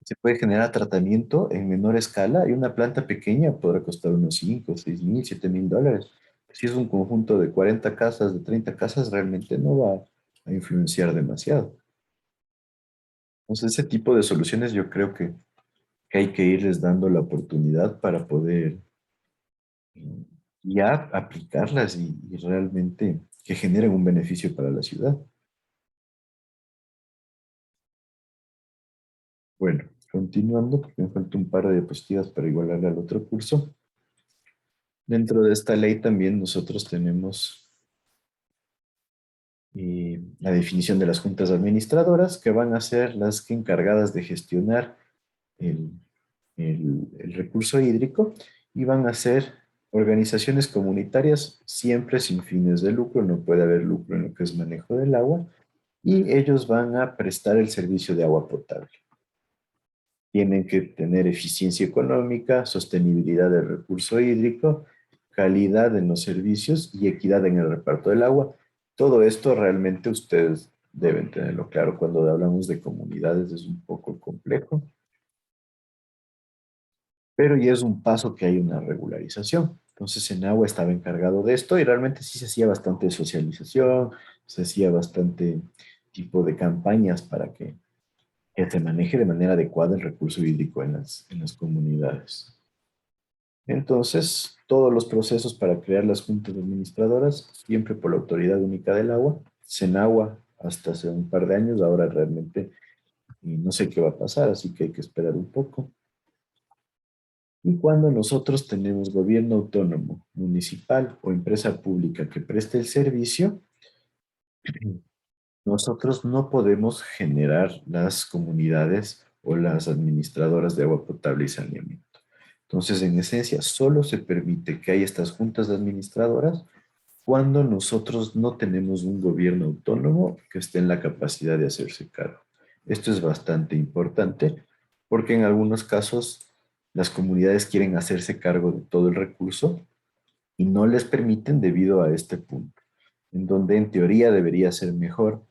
Se puede generar tratamiento en menor escala y una planta pequeña podrá costar unos 5, 6 mil, 7 mil dólares. Si es un conjunto de 40 casas, de 30 casas, realmente no va a influenciar demasiado. Entonces, ese tipo de soluciones yo creo que hay que irles dando la oportunidad para poder ya aplicarlas y realmente que generen un beneficio para la ciudad. Bueno, continuando, porque me falta un par de diapositivas para igualarle al otro curso. Dentro de esta ley también nosotros tenemos la definición de las juntas administradoras, que van a ser las que encargadas de gestionar el recurso hídrico, y van a ser organizaciones comunitarias siempre sin fines de lucro, no puede haber lucro en lo que es manejo del agua, y ellos van a prestar el servicio de agua potable. Tienen que tener eficiencia económica, sostenibilidad del recurso hídrico, calidad en los servicios y equidad en el reparto del agua. Todo esto realmente ustedes deben tenerlo claro. Cuando hablamos de comunidades es un poco complejo, pero ya es un paso que hay una regularización. Entonces, en agua estaba encargado de esto y realmente sí se hacía bastante socialización, se hacía bastante tipo de campañas para que se maneje de manera adecuada el recurso hídrico en las comunidades. Entonces, todos los procesos para crear las juntas administradoras, siempre por la Autoridad Única del Agua, Senagua, hasta hace un par de años, ahora realmente no sé qué va a pasar, así que hay que esperar un poco. Y cuando nosotros tenemos gobierno autónomo, municipal o empresa pública que preste el servicio, nosotros no podemos generar las comunidades o las administradoras de agua potable y saneamiento. Entonces, en esencia, solo se permite que haya estas juntas de administradoras cuando nosotros no tenemos un gobierno autónomo que esté en la capacidad de hacerse cargo. Esto es bastante importante porque en algunos casos las comunidades quieren hacerse cargo de todo el recurso y no les permiten debido a este punto, en donde en teoría debería ser mejor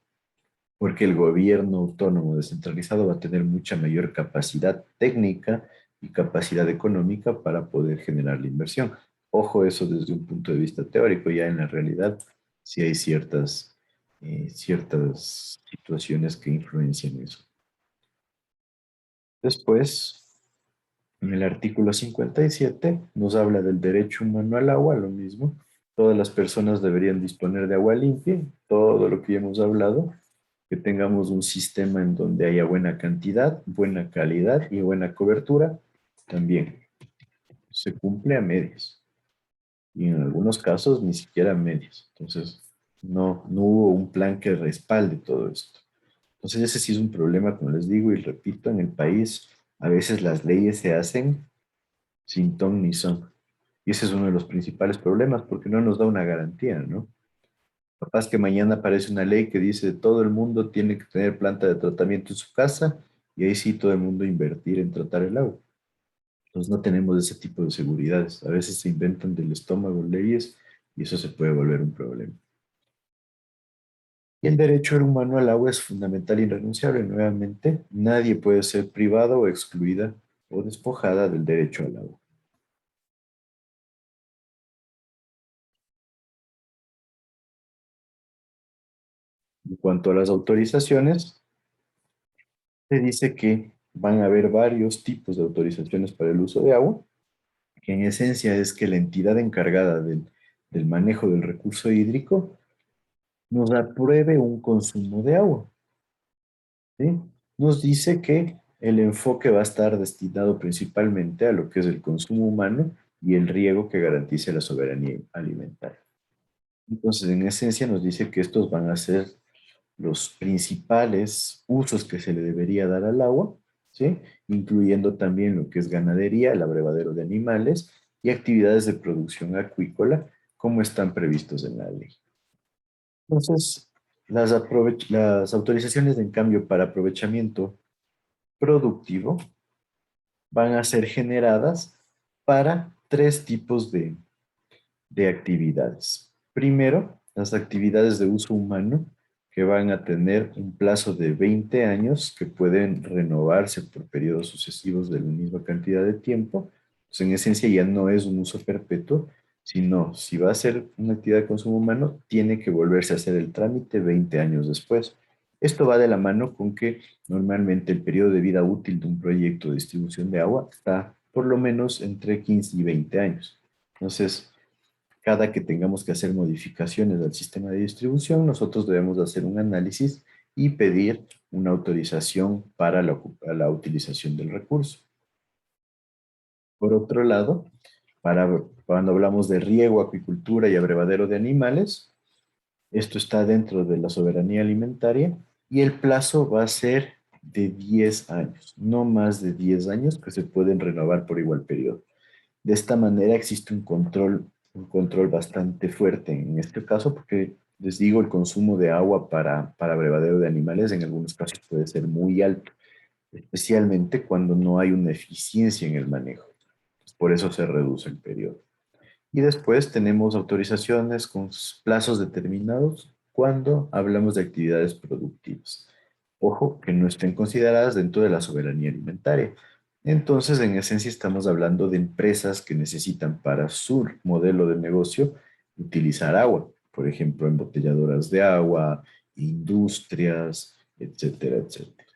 porque el gobierno autónomo descentralizado va a tener mucha mayor capacidad técnica y capacidad económica para poder generar la inversión. Ojo, eso desde un punto de vista teórico, ya en la realidad sí hay ciertas situaciones que influencian eso. Después, en el artículo 57 nos habla del derecho humano al agua, lo mismo. Todas las personas deberían disponer de agua limpia, todo lo que ya hemos hablado, que tengamos un sistema en donde haya buena cantidad, buena calidad y buena cobertura, también se cumple a medias. Y en algunos casos ni siquiera a medias. Entonces, no hubo un plan que respalde todo esto. Entonces, ese sí es un problema, como les digo y repito, en el país a veces las leyes se hacen sin ton ni son. Y ese es uno de los principales problemas porque no nos da una garantía, ¿no? Capaz que mañana aparece una ley que dice todo el mundo tiene que tener planta de tratamiento en su casa y ahí sí todo el mundo invertir en tratar el agua. Entonces no tenemos ese tipo de seguridades. A veces se inventan del estómago leyes y eso se puede volver un problema. Y el derecho humano al agua es fundamental e irrenunciable. Nuevamente, nadie puede ser privado o excluida o despojada del derecho al agua. En cuanto a las autorizaciones, se dice que van a haber varios tipos de autorizaciones para el uso de agua, que en esencia es que la entidad encargada del manejo del recurso hídrico nos apruebe un consumo de agua. ¿Sí? Nos dice que el enfoque va a estar destinado principalmente a lo que es el consumo humano y el riego que garantice la soberanía alimentaria. Entonces, en esencia nos dice que estos van a ser los principales usos que se le debería dar al agua, ¿sí? Incluyendo también lo que es ganadería, el abrevadero de animales y actividades de producción acuícola, como están previstos en la ley. Entonces, las autorizaciones en cambio para aprovechamiento productivo van a ser generadas para tres tipos de actividades. Primero, las actividades de uso humano, que van a tener un plazo de 20 años que pueden renovarse por periodos sucesivos de la misma cantidad de tiempo. Pues en esencia ya no es un uso perpetuo, sino si va a ser una actividad de consumo humano, tiene que volverse a hacer el trámite 20 años después. Esto va de la mano con que normalmente el periodo de vida útil de un proyecto de distribución de agua está por lo menos entre 15 y 20 años. Entonces, cada que tengamos que hacer modificaciones al sistema de distribución, nosotros debemos hacer un análisis y pedir una autorización para la utilización del recurso. Por otro lado, cuando hablamos de riego, acuicultura y abrevadero de animales, esto está dentro de la soberanía alimentaria y el plazo va a ser de 10 años, no más de 10 años que se pueden renovar por igual periodo. De esta manera existe un control bastante fuerte en este caso porque, les digo, el consumo de agua para abrevadero de animales en algunos casos puede ser muy alto, especialmente cuando no hay una eficiencia en el manejo. Por eso se reduce el periodo. Y después tenemos autorizaciones con plazos determinados cuando hablamos de actividades productivas. Ojo, que no estén consideradas dentro de la soberanía alimentaria. Entonces, en esencia, estamos hablando de empresas que necesitan para su modelo de negocio utilizar agua. Por ejemplo, embotelladoras de agua, industrias, etcétera, etcétera.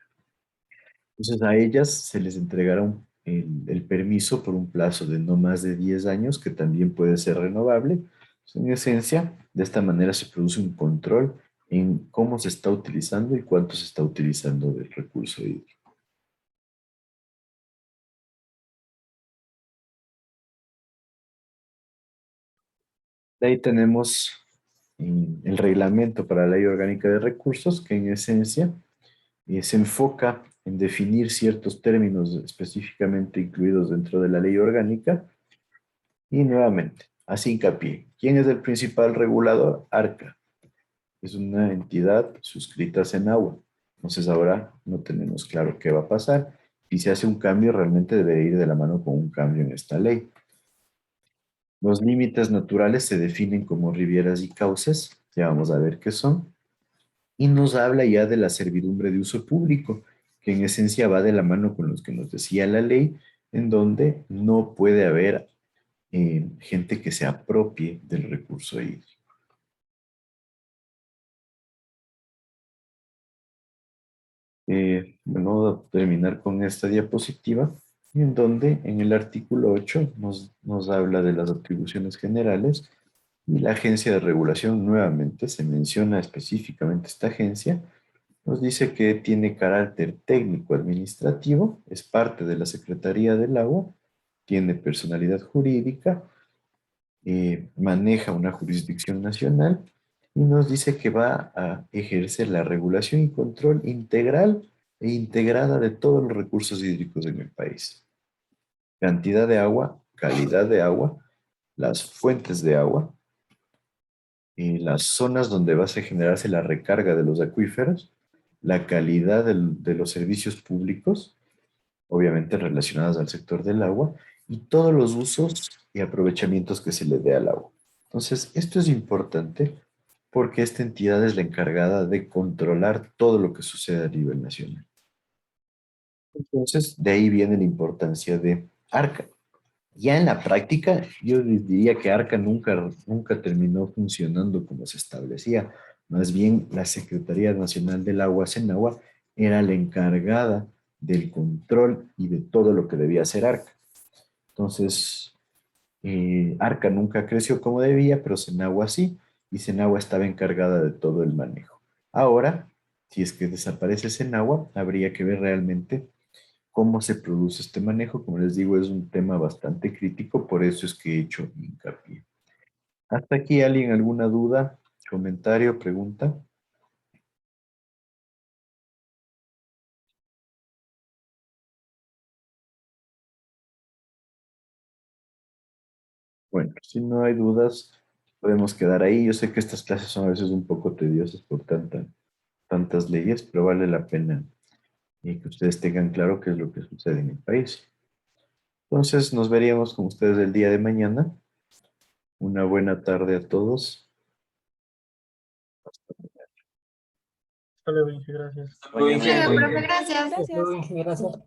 Entonces, a ellas se les entregará el permiso por un plazo de no más de 10 años, que también puede ser renovable. En esencia, de esta manera se produce un control en cómo se está utilizando y cuánto se está utilizando del recurso hídrico. De ahí tenemos el reglamento para la Ley Orgánica de Recursos, que en esencia se enfoca en definir ciertos términos específicamente incluidos dentro de la ley orgánica. Y nuevamente, hace hincapié. ¿Quién es el principal regulador? ARCA. Es una entidad suscrita en agua. Entonces ahora no tenemos claro qué va a pasar. Y si hace un cambio, realmente debe ir de la mano con un cambio en esta ley. Los límites naturales se definen como rivieras y cauces. Ya vamos a ver qué son. Y nos habla ya de la servidumbre de uso público, que en esencia va de la mano con los que nos decía la ley, en donde no puede haber gente que se apropie del recurso hídrico. Bueno, voy a terminar con esta diapositiva, en donde en el artículo 8 nos habla de las atribuciones generales y la agencia de regulación. Nuevamente se menciona específicamente esta agencia. Nos dice que tiene carácter técnico-administrativo, es parte de la Secretaría del Agua, tiene personalidad jurídica, maneja una jurisdicción nacional y nos dice que va a ejercer la regulación y control integral e integrada de todos los recursos hídricos en el país. Cantidad de agua, calidad de agua, las fuentes de agua, las zonas donde va a generarse la recarga de los acuíferos, la calidad de los servicios públicos, obviamente relacionadas al sector del agua, y todos los usos y aprovechamientos que se le dé al agua. Entonces, esto es importante porque esta entidad es la encargada de controlar todo lo que sucede a nivel nacional. Entonces, de ahí viene la importancia de ARCA. Ya en la práctica, yo diría que ARCA nunca terminó funcionando como se establecía. Más bien, la Secretaría Nacional del Agua, Senagua, era la encargada del control y de todo lo que debía hacer ARCA. Entonces, ARCA nunca creció como debía, pero Senagua sí, y Senagua estaba encargada de todo el manejo. Ahora, si es que desaparece Senagua, habría que ver realmente cómo se produce este manejo. Como les digo, es un tema bastante crítico, por eso es que he hecho hincapié. ¿Hasta aquí alguien alguna duda, comentario, pregunta? Bueno, si no hay dudas, podemos quedar ahí. Yo sé que estas clases son a veces un poco tediosas por tantas leyes, pero vale la pena que ustedes tengan claro qué es lo que sucede en el país. Entonces, nos veríamos con ustedes el día de mañana. Una buena tarde a todos. Hasta luego, Inge, gracias. Profe, gracias. Hasta luego, Inge, gracias.